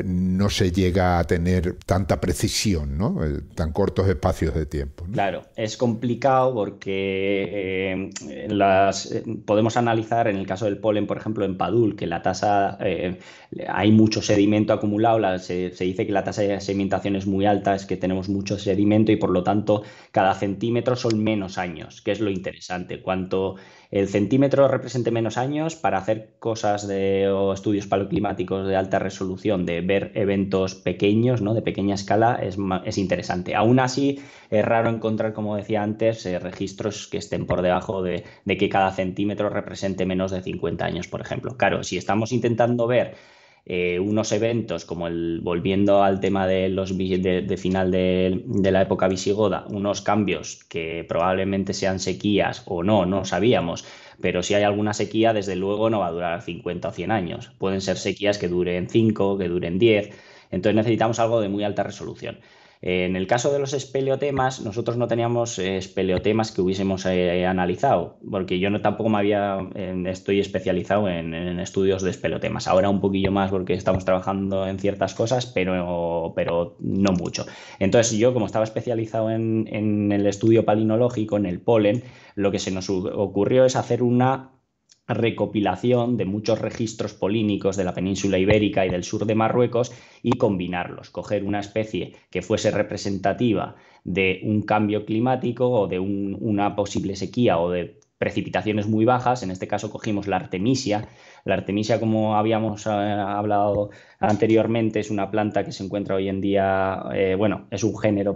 no se llega a tener tanta precisión, ¿no? Tan cortos espacios de tiempo, ¿no? Claro, es complicado porque podemos analizar, en el caso del polen, por ejemplo, en Padul, que la tasa hay mucho sedimento acumulado, se dice que la tasa de sedimentación es muy alta, es que tenemos mucho sedimento y por lo tanto cada centímetro son menos años, que es lo interesante. Cuanto el centímetro represente menos años, para hacer cosas o estudios paleoclimáticos de alta resolución, de ver eventos pequeños, ¿no? De pequeña escala, es interesante. Aún así, es raro encontrar, como decía antes, registros que estén por debajo de que cada centímetro represente menos de 50 años, por ejemplo. Claro, si estamos intentando ver unos eventos como volviendo al tema de final de la época visigoda, unos cambios que probablemente sean sequías o no sabíamos, pero si hay alguna sequía, desde luego no va a durar 50 o 100 años. Pueden ser sequías que duren 5, que duren 10, entonces necesitamos algo de muy alta resolución. En el caso de los espeleotemas, nosotros no teníamos espeleotemas que hubiésemos analizado, porque yo tampoco estoy especializado en estudios de espeleotemas. Ahora un poquillo más porque estamos trabajando en ciertas cosas, pero no mucho. Entonces yo, como estaba especializado en el estudio palinológico, en el polen, lo que se nos ocurrió es hacer una recopilación de muchos registros polínicos de la península ibérica y del sur de Marruecos y combinarlos, coger una especie que fuese representativa de un cambio climático o de una posible sequía o de precipitaciones muy bajas. En este caso cogimos la artemisia. La artemisia, como habíamos hablado anteriormente, es una planta que se encuentra hoy en día, es un género,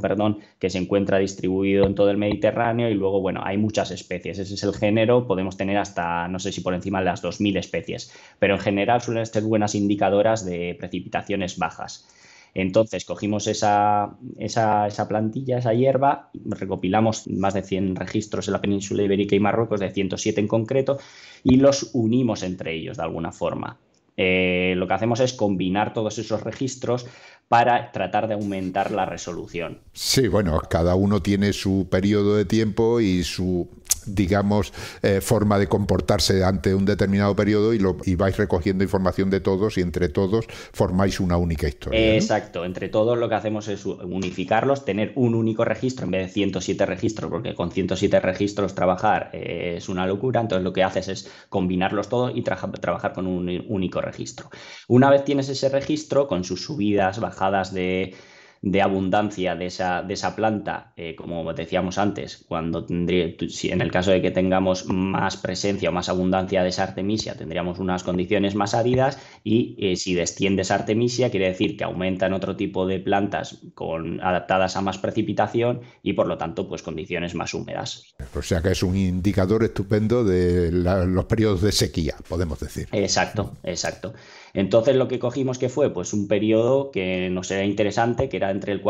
que se encuentra distribuido en todo el Mediterráneo y luego, hay muchas especies. Ese es el género, podemos tener hasta, no sé si por encima de las 2000 especies, pero en general suelen ser buenas indicadoras de precipitaciones bajas. Entonces cogimos esa plantilla, esa hierba, recopilamos más de 100 registros en la península ibérica y Marruecos, de 107 en concreto, y los unimos entre ellos de alguna forma. Lo que hacemos es combinar todos esos registros para tratar de aumentar la resolución. Sí, bueno, cada uno tiene su periodo de tiempo y su, digamos, forma de comportarse ante un determinado periodo y vais recogiendo información de todos y entre todos formáis una única historia, ¿no? Exacto, entre todos lo que hacemos es unificarlos, tener un único registro en vez de 107 registros, porque con 107 registros trabajar es una locura. Entonces lo que haces es combinarlos todos y trabajar con un único registro. Una vez tienes ese registro con sus subidas, bajadas de abundancia de esa planta, como decíamos antes, si en el caso de que tengamos más presencia o más abundancia de esa artemisia, tendríamos unas condiciones más áridas y si desciende esa artemisia, quiere decir que aumentan otro tipo de plantas adaptadas a más precipitación y por lo tanto pues condiciones más húmedas. O sea que es un indicador estupendo de los periodos de sequía, podemos decir. Exacto. Entonces lo que cogimos que fue pues un periodo que nos era interesante, que era entre el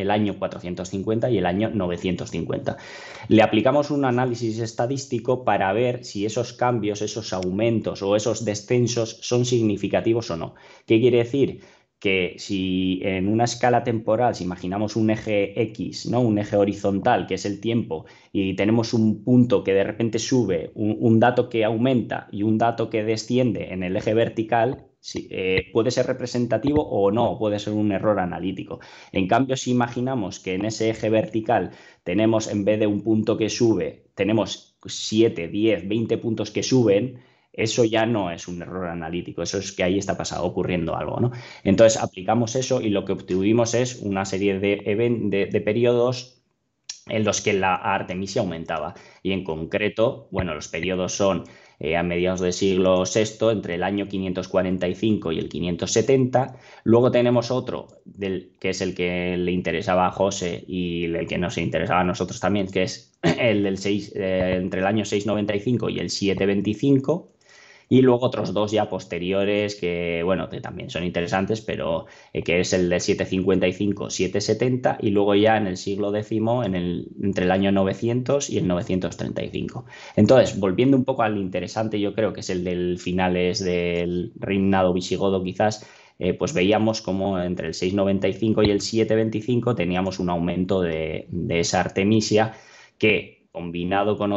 año 450 y el año 950. Le aplicamos un análisis estadístico para ver si esos cambios, esos aumentos o esos descensos son significativos o no. ¿Qué quiere decir? que si en una escala temporal, si imaginamos un eje X, ¿no? Un eje horizontal, que es el tiempo, y tenemos un punto que de repente sube, un dato que aumenta y un dato que desciende en el eje vertical, sí, puede ser representativo o no, puede ser un error analítico. En cambio, si imaginamos que en ese eje vertical tenemos, en vez de un punto que sube, tenemos 7, 10, 20 puntos que suben, eso ya no es un error analítico, eso es que ahí está ocurriendo algo, ¿no? Entonces aplicamos eso y lo que obtuvimos es una serie de periodos en los que la artemisia aumentaba. Y en concreto, bueno, los periodos son a mediados del siglo VI, entre el año 545 y el 570. Luego tenemos otro, que es el que le interesaba a José y el que nos interesaba a nosotros también, que es el del entre el año 695 y el 725. Y luego otros dos ya posteriores que, bueno, que también son interesantes, pero que es el de 755, 770 y luego ya en el siglo X, entre el año 900 y el 935. Entonces, volviendo un poco al interesante, yo creo que es el del finales del reinado visigodo quizás, pues veíamos como entre el 695 y el 725 teníamos un aumento de esa artemisia que, combinado con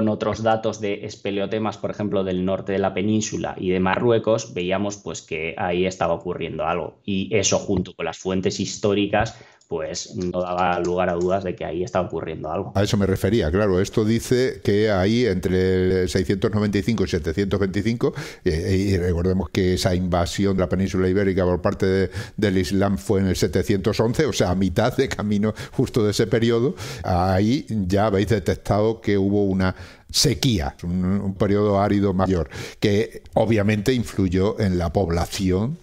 otros datos de espeleotemas, por ejemplo, del norte de la península y de Marruecos, veíamos pues que ahí estaba ocurriendo algo. Y eso, junto con las fuentes históricas, pues no daba lugar a dudas de que ahí estaba ocurriendo algo. A eso me refería, claro. Esto dice que ahí entre 695 y 725, y recordemos que esa invasión de la península ibérica por parte del Islam fue en el 711, o sea, a mitad de camino justo de ese periodo, ahí ya habéis detectado que hubo una sequía, un periodo árido mayor, que obviamente influyó en la población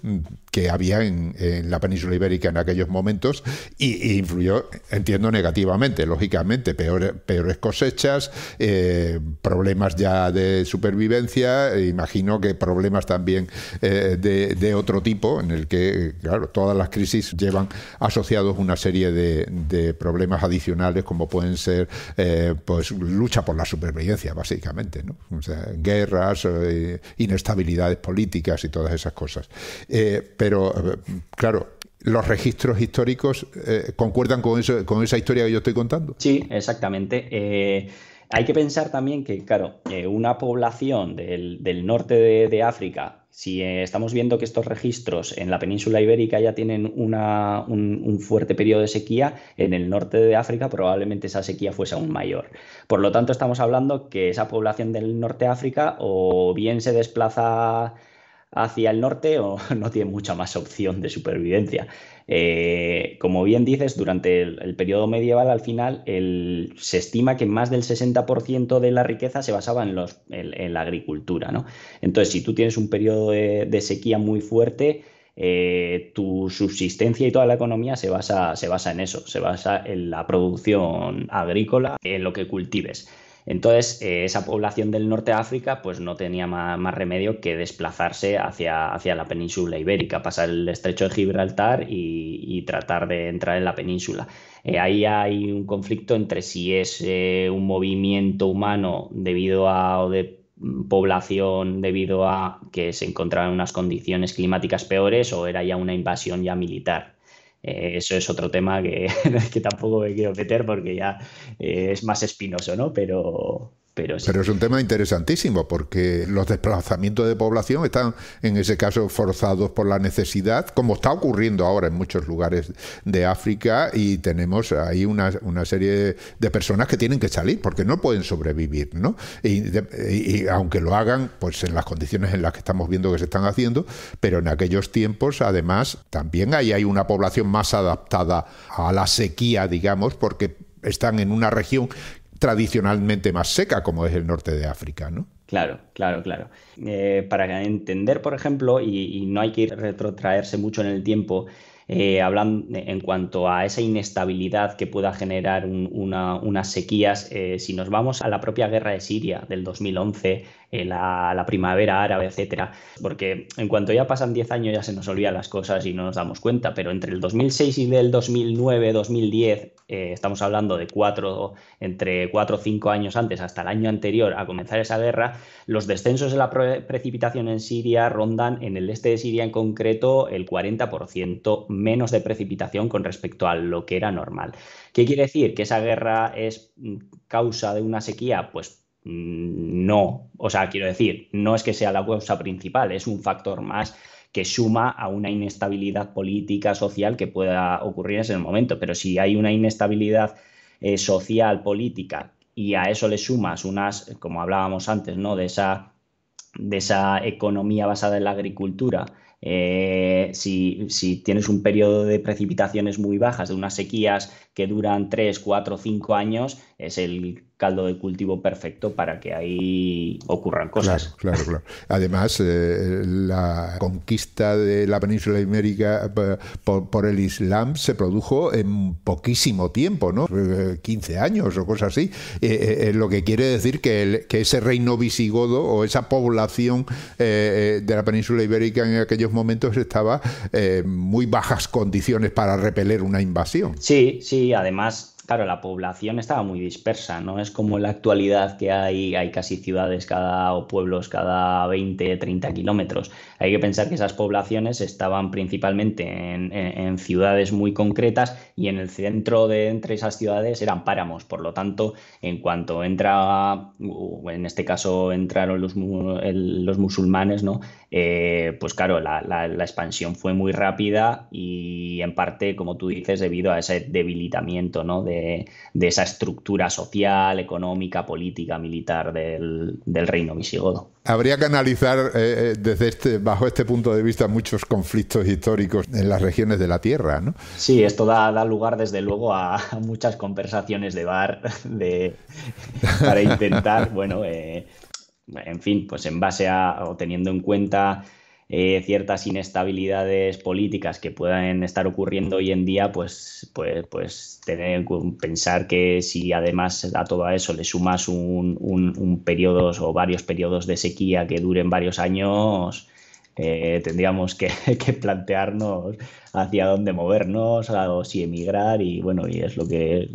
que había en la península ibérica en aquellos momentos y influyó, entiendo, negativamente, lógicamente, peores cosechas, problemas ya de supervivencia, imagino que problemas también de otro tipo, en el que, claro, todas las crisis llevan asociados una serie de problemas adicionales, como pueden ser pues lucha por la supervivencia, básicamente, ¿no? O sea, guerras, inestabilidades políticas y todas esas cosas. Pero, claro, ¿los registros históricos concuerdan con esa historia que yo estoy contando? Sí, exactamente. Hay que pensar también que, claro, una población del norte de África, si estamos viendo que estos registros en la península ibérica ya tienen un fuerte periodo de sequía, en el norte de África probablemente esa sequía fuese aún mayor. Por lo tanto, estamos hablando que esa población del norte de África o bien se desplaza hacia el norte o no tiene mucha más opción de supervivencia. Como bien dices, durante el periodo medieval, al final, se estima que más del 60% de la riqueza se basaba en la agricultura, ¿no? Entonces, si tú tienes un periodo de sequía muy fuerte, tu subsistencia y toda la economía se basa en eso, se basa en la producción agrícola, en lo que cultives. Entonces, esa población del norte de África pues no tenía más remedio que desplazarse hacia la península ibérica, pasar el estrecho de Gibraltar y tratar de entrar en la península. Ahí hay un conflicto entre si es un movimiento humano o de población debido a que se encontraban en unas condiciones climáticas peores o era ya una invasión ya militar. Eso es otro tema que tampoco me quiero meter porque ya es más espinoso, ¿no? Pero sí. Pero es un tema interesantísimo porque los desplazamientos de población están, en ese caso, forzados por la necesidad, como está ocurriendo ahora en muchos lugares de África, y tenemos ahí una serie de personas que tienen que salir porque no pueden sobrevivir, ¿no? Y aunque lo hagan, pues en las condiciones en las que estamos viendo que se están haciendo, pero en aquellos tiempos, además, también hay una población más adaptada a la sequía, digamos, porque están en una región tradicionalmente más seca, como es el norte de África, ¿no? Claro. Para entender, por ejemplo, y no hay que retrotraerse mucho en el tiempo, hablando en cuanto a esa inestabilidad que pueda generar unas sequías, si nos vamos a la propia guerra de Siria del 2011, la primavera árabe, etcétera, porque en cuanto ya pasan 10 años ya se nos olvidan las cosas y no nos damos cuenta, pero entre el 2006 y el 2009-2010, estamos hablando de entre 4 o 5 años antes, hasta el año anterior a comenzar esa guerra, los descensos de la precipitación en Siria rondan, en el este de Siria en concreto, el 40% menos de precipitación con respecto a lo que era normal. ¿Qué quiere decir? ¿Que esa guerra es causa de una sequía? Pues no, o sea, quiero decir, no es que sea la causa principal, es un factor más que suma a una inestabilidad política, social que pueda ocurrir en ese momento. Pero si hay una inestabilidad social, política, y a eso le sumas como hablábamos antes, ¿no? De esa economía basada en la agricultura, si tienes un periodo de precipitaciones muy bajas, de unas sequías que duran 3, 4, 5 años, es el caldo de cultivo perfecto para que ahí ocurran cosas. Claro. Además, la conquista de la península ibérica por el Islam se produjo en poquísimo tiempo, ¿no? 15 años o cosas así. Lo que quiere decir que ese reino visigodo o esa población de la península ibérica en aquellos momentos estaba en muy bajas condiciones para repeler una invasión. Sí, además, claro, la población estaba muy dispersa, no es como en la actualidad que hay casi ciudades o pueblos cada 20, 30 kilómetros. Hay que pensar que esas poblaciones estaban principalmente en ciudades muy concretas, y en el centro de entre esas ciudades eran páramos. Por lo tanto, en cuanto en este caso entraron los musulmanes, ¿no? Pues claro, la expansión fue muy rápida y en parte, como tú dices, debido a ese debilitamiento, ¿no? de esa estructura social, económica, política, militar del reino visigodo. Habría que analizar bajo este punto de vista muchos conflictos históricos en las regiones de la tierra, ¿no? Sí, esto da lugar desde luego a muchas conversaciones de bar para intentar, en fin, pues en base o teniendo en cuenta ciertas inestabilidades políticas que puedan estar ocurriendo hoy en día, pues pensar que si además a todo eso le sumas un periodo o varios periodos de sequía que duren varios años, tendríamos que plantearnos hacia dónde movernos o si emigrar, y es lo que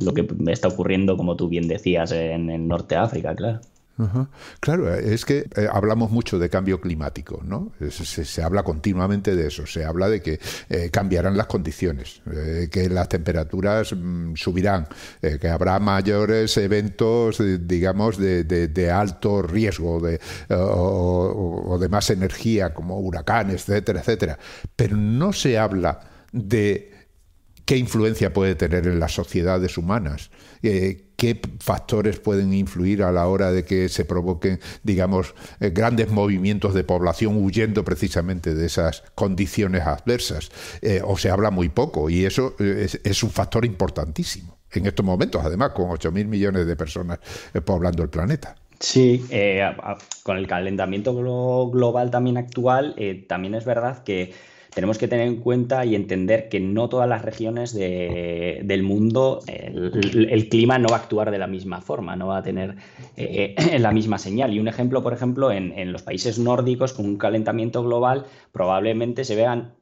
está ocurriendo, como tú bien decías, en el norte de África, claro. Uh-huh. Claro, es que hablamos mucho de cambio climático, ¿no? Se habla continuamente de eso, se habla de que cambiarán las condiciones, que las temperaturas subirán, que habrá mayores eventos, digamos, de alto riesgo o de más energía, como huracanes, etcétera, etcétera. Pero no se habla de qué influencia puede tener en las sociedades humanas, qué factores pueden influir a la hora de que se provoquen, digamos, grandes movimientos de población huyendo precisamente de esas condiciones adversas. O se habla muy poco, y eso es un factor importantísimo en estos momentos, además, con 8.000 millones de personas poblando el planeta. Sí, con el calentamiento global también actual, también es verdad que tenemos que tener en cuenta y entender que no todas las regiones del mundo el clima no va a actuar de la misma forma, no va a tener la misma señal. Y un ejemplo, por ejemplo, en los países nórdicos con un calentamiento global probablemente se vean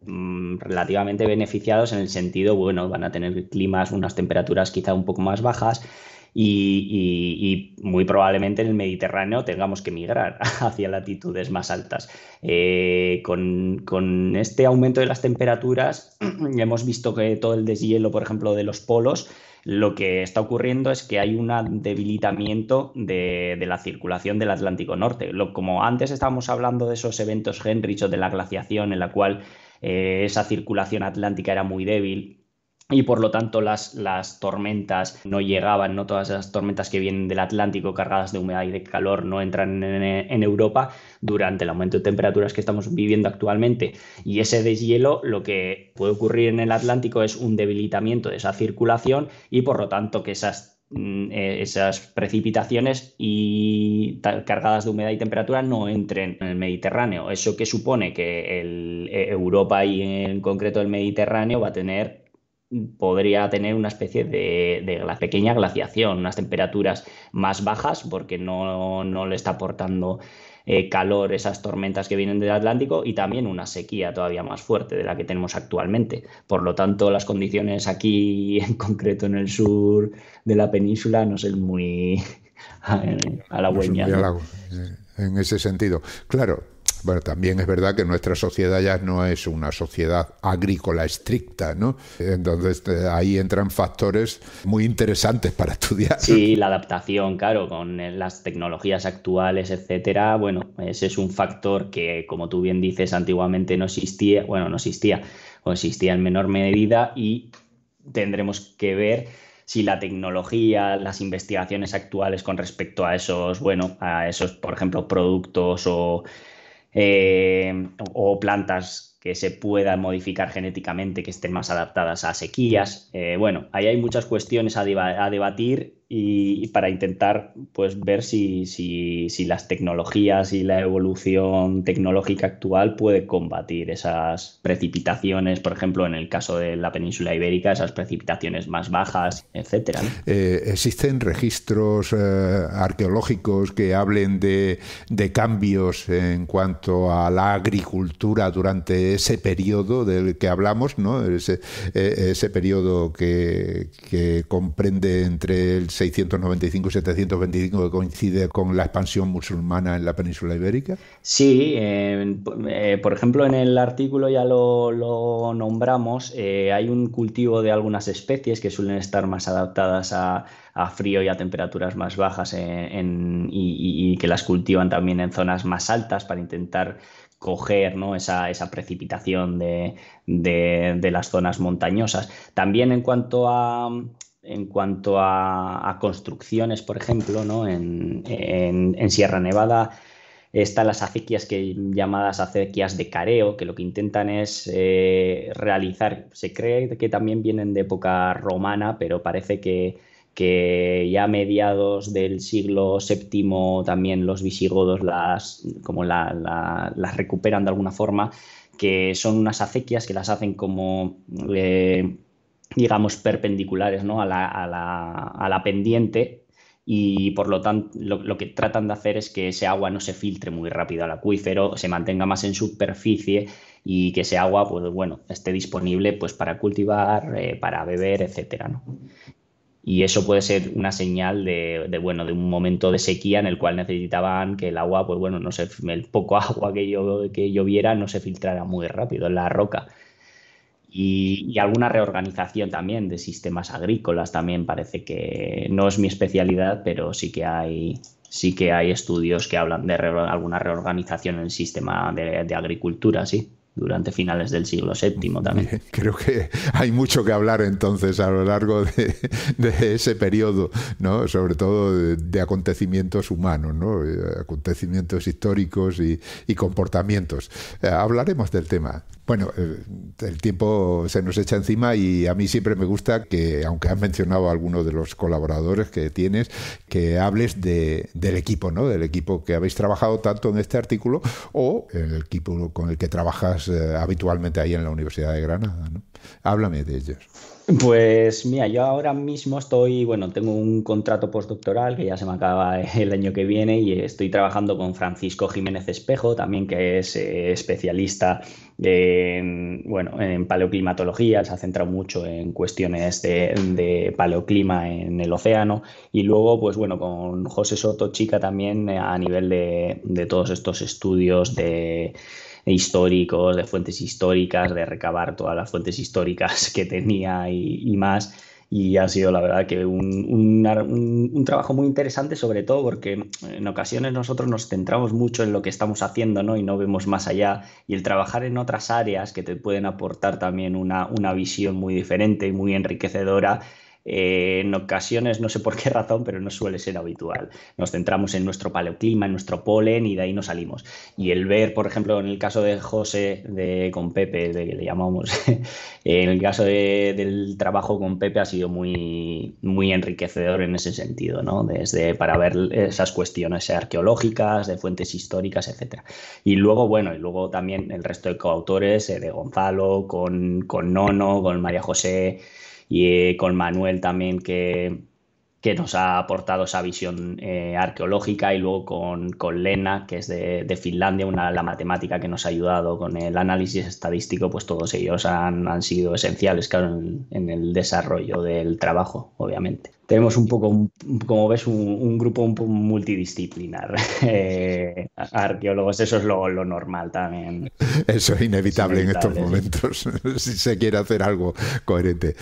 relativamente beneficiados en el sentido, van a tener unas temperaturas quizá un poco más bajas. Y muy probablemente en el Mediterráneo tengamos que migrar hacia latitudes más altas. Con este aumento de las temperaturas hemos visto que todo el deshielo, por ejemplo, de los polos, lo que está ocurriendo es que hay un debilitamiento de la circulación del Atlántico Norte. Como antes estábamos hablando de esos eventos Heinrich o de la glaciación, en la cual esa circulación atlántica era muy débil, y por lo tanto las tormentas no llegaban, no todas esas tormentas que vienen del Atlántico cargadas de humedad y de calor no entran en Europa durante el aumento de temperaturas que estamos viviendo actualmente. Y ese deshielo, lo que puede ocurrir en el Atlántico es un debilitamiento de esa circulación, y por lo tanto que esas esas precipitaciones cargadas de humedad y temperatura no entren en el Mediterráneo. ¿Eso qué supone? Que Europa y en concreto el Mediterráneo podría tener una especie de pequeña glaciación, unas temperaturas más bajas porque no le está aportando calor esas tormentas que vienen del Atlántico, y también una sequía todavía más fuerte de la que tenemos actualmente. Por lo tanto, las condiciones aquí, en concreto en el sur de la península, no son muy No son halagüeñas, muy ¿no? halagos en ese sentido. Claro, bueno, también es verdad que nuestra sociedad ya no es una sociedad agrícola estricta, ¿no? Entonces ahí entran factores muy interesantes para estudiar. Sí, la adaptación, claro, con las tecnologías actuales, etcétera. Bueno, ese es un factor que, como tú bien dices, antiguamente no existía, bueno, no existía, o existía en menor medida, y tendremos que ver si la tecnología, las investigaciones actuales con respecto a esos, bueno, a esos, por ejemplo, productos o plantas que se puedan modificar genéticamente, que estén más adaptadas a sequías. Bueno, ahí hay muchas cuestiones a debatir y para intentar pues ver si las tecnologías y la evolución tecnológica actual puede combatir esas precipitaciones, por ejemplo, en el caso de la península ibérica, esas precipitaciones más bajas, etcétera, ¿no? ¿Existen registros arqueológicos que hablen de cambios en cuanto a la agricultura durante ese periodo del que hablamos, ¿no? Ese periodo que comprende entre el 695 y 725, que coincide con la expansión musulmana en la península ibérica? Sí, por ejemplo, en el artículo ya lo nombramos. Hay un cultivo de algunas especies que suelen estar más adaptadas a frío y a temperaturas más bajas y que las cultivan también en zonas más altas para intentar coger, ¿no?, esa precipitación de las zonas montañosas. También en cuanto a construcciones, por ejemplo, ¿no? En Sierra Nevada están las acequias llamadas acequias de careo, que lo que intentan es realizar, se cree que también vienen de época romana, pero parece que ya a mediados del siglo VII también los visigodos las recuperan de alguna forma, que son unas acequias que las hacen como digamos, perpendiculares, ¿no?, a la pendiente, y por lo tanto lo que tratan de hacer es que ese agua no se filtre muy rápido al acuífero, se mantenga más en superficie y que ese agua, pues bueno, esté disponible pues para cultivar, para beber, etcétera, ¿no? Y eso puede ser una señal bueno, de un momento de sequía en el cual necesitaban que el agua, pues bueno, el poco agua que lloviera no se filtrara muy rápido en la roca. Y alguna reorganización también de sistemas agrícolas también parece que no es mi especialidad, pero sí que hay estudios que hablan de alguna reorganización en el sistema de agricultura, sí, durante finales del siglo VII también. Bien, creo que hay mucho que hablar entonces a lo largo de ese periodo, ¿no? Sobre todo de acontecimientos humanos, ¿no? Acontecimientos históricos y comportamientos. Hablaremos del tema. Bueno, el tiempo se nos echa encima y a mí siempre me gusta que, aunque has mencionado a algunos de los colaboradores que tienes, que hables del equipo, ¿no? Del equipo que habéis trabajado tanto en este artículo o el equipo con el que trabajas habitualmente ahí en la Universidad de Granada, ¿no? Háblame de ellos. Pues mira, yo ahora mismo tengo un contrato postdoctoral que ya se me acaba el año que viene, y estoy trabajando con Francisco Jiménez Espejo, también, que es especialista en paleoclimatología. Se ha centrado mucho en cuestiones de paleoclima en el océano. Y luego, pues bueno, con José Soto Chica también, a nivel de todos estos estudios históricos, de fuentes históricas, de recabar todas las fuentes históricas que tenía y más. Y ha sido, la verdad, que un trabajo muy interesante, sobre todo porque en ocasiones nosotros nos centramos mucho en lo que estamos haciendo, ¿no?, y no vemos más allá. Y el trabajar en otras áreas que te pueden aportar también una visión muy diferente y muy enriquecedora, en ocasiones, no sé por qué razón, pero no suele ser habitual. Nos centramos en nuestro paleoclima, en nuestro polen y de ahí nos salimos. Y el ver, por ejemplo, en el caso de José con Pepe, de que le llamamos, en el caso del trabajo con Pepe ha sido muy, muy enriquecedor en ese sentido, ¿no? Desde para ver esas cuestiones arqueológicas, de fuentes históricas, etcétera. Y luego también el resto de coautores, de Gonzalo, con Nono, con María José y con Manuel también, que nos ha aportado esa visión arqueológica, y luego con Lena, que es de Finlandia, la matemática que nos ha ayudado con el análisis estadístico. Pues todos ellos han sido esenciales, claro, en el desarrollo del trabajo, obviamente. Tenemos un poco, como ves, un grupo un poco multidisciplinar. Arqueólogos, eso es lo normal también. Eso es inevitable en estos momentos, si se quiere hacer algo coherente.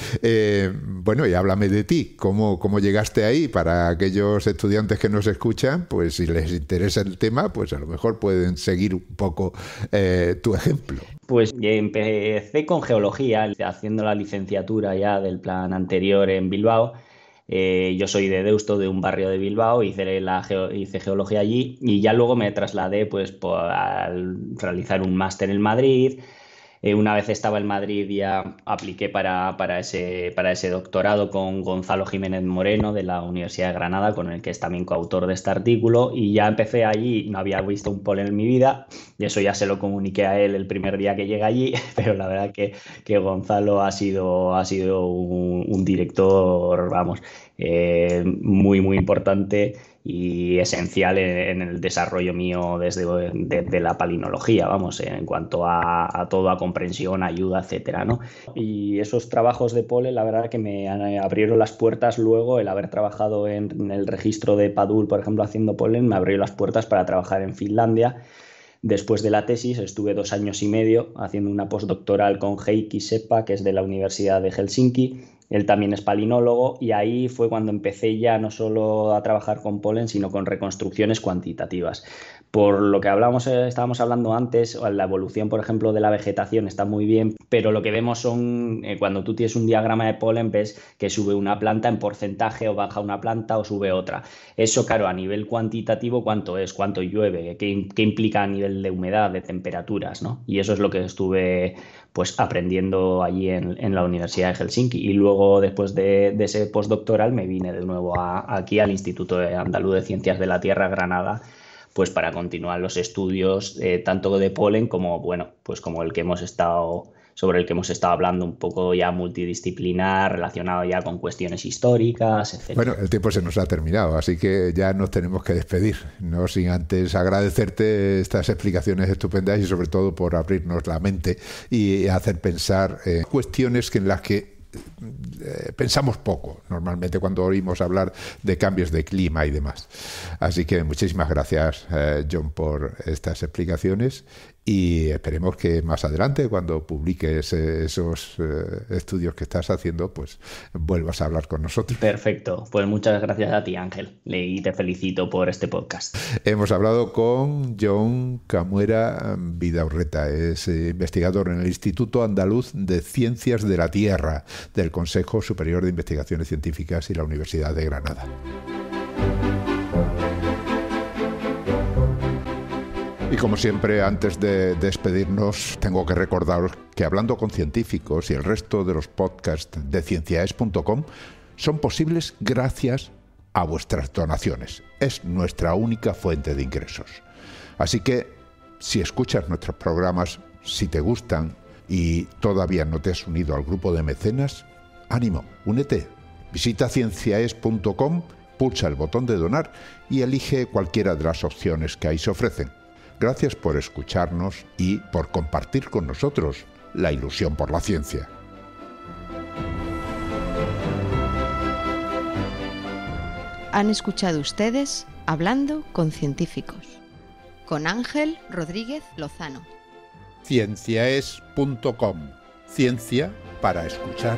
Bueno, y háblame de ti, ¿cómo llegaste ahí? Para aquellos estudiantes que nos escuchan, pues si les interesa el tema, pues a lo mejor pueden seguir un poco tu ejemplo. Pues empecé con geología, haciendo la licenciatura ya del plan anterior en Bilbao. Yo soy de Deusto, de un barrio de Bilbao, hice geología allí, y ya luego me trasladé pues al realizar un máster en Madrid. Una vez estaba en Madrid ya apliqué para ese doctorado con Gonzalo Jiménez Moreno de la Universidad de Granada, con el que es también coautor de este artículo, y ya empecé allí. No había visto un polen en mi vida, y eso ya se lo comuniqué a él el primer día que llegué allí, pero la verdad que Gonzalo ha sido un director, vamos, muy, muy importante y esencial en el desarrollo mío desde la palinología, vamos, en cuanto a toda comprensión, ayuda, etcétera, ¿no? Y esos trabajos de polen, la verdad que me abrieron las puertas luego. El haber trabajado en el registro de Padul, por ejemplo, haciendo polen, me abrió las puertas para trabajar en Finlandia. Después de la tesis estuve 2 años y medio haciendo una postdoctoral con Heikki Seppä, que es de la Universidad de Helsinki. Él también es palinólogo, y ahí fue cuando empecé ya no solo a trabajar con polen, sino con reconstrucciones cuantitativas. Por lo que estábamos hablando antes, la evolución, por ejemplo, de la vegetación está muy bien, pero lo que vemos son, cuando tú tienes un diagrama de polen, ves que sube una planta en porcentaje, o baja una planta o sube otra. Eso, claro, a nivel cuantitativo, ¿cuánto es? ¿Cuánto llueve? ¿Qué implica a nivel de humedad, de temperaturas, ¿no? Y eso es lo que estuve pues aprendiendo allí en la Universidad de Helsinki. Y luego, después de ese postdoctoral, me vine de nuevo aquí al Instituto Andaluz de Ciencias de la Tierra, Granada, pues para continuar los estudios tanto de polen como, bueno, pues como sobre el que hemos estado hablando, un poco ya multidisciplinar, relacionado ya con cuestiones históricas, etc. Bueno, el tiempo se nos ha terminado, así que ya nos tenemos que despedir, no sin antes agradecerte estas explicaciones estupendas, y sobre todo por abrirnos la mente y hacer pensar en cuestiones en las que pensamos poco normalmente cuando oímos hablar de cambios de clima y demás. Así que muchísimas gracias, John, por estas explicaciones, y esperemos que más adelante, cuando publiques esos estudios que estás haciendo, pues vuelvas a hablar con nosotros. Perfecto, pues muchas gracias a ti, Ángel, y te felicito por este podcast. Hemos hablado con John Camuera Vidaurreta, es investigador en el Instituto Andaluz de Ciencias de la Tierra del Consejo Superior de Investigaciones Científicas y la Universidad de Granada. Y como siempre, antes de despedirnos, tengo que recordaros que Hablando con Científicos y el resto de los podcasts de cienciaes.com son posibles gracias a vuestras donaciones. Es nuestra única fuente de ingresos. Así que, si escuchas nuestros programas, si te gustan y todavía no te has unido al grupo de mecenas, ánimo, únete. Visita cienciaes.com, pulsa el botón de donar y elige cualquiera de las opciones que ahí se ofrecen. Gracias por escucharnos y por compartir con nosotros la ilusión por la ciencia. Han escuchado ustedes Hablando con Científicos, con Ángel Rodríguez Lozano. Cienciaes.com. Ciencia para escuchar.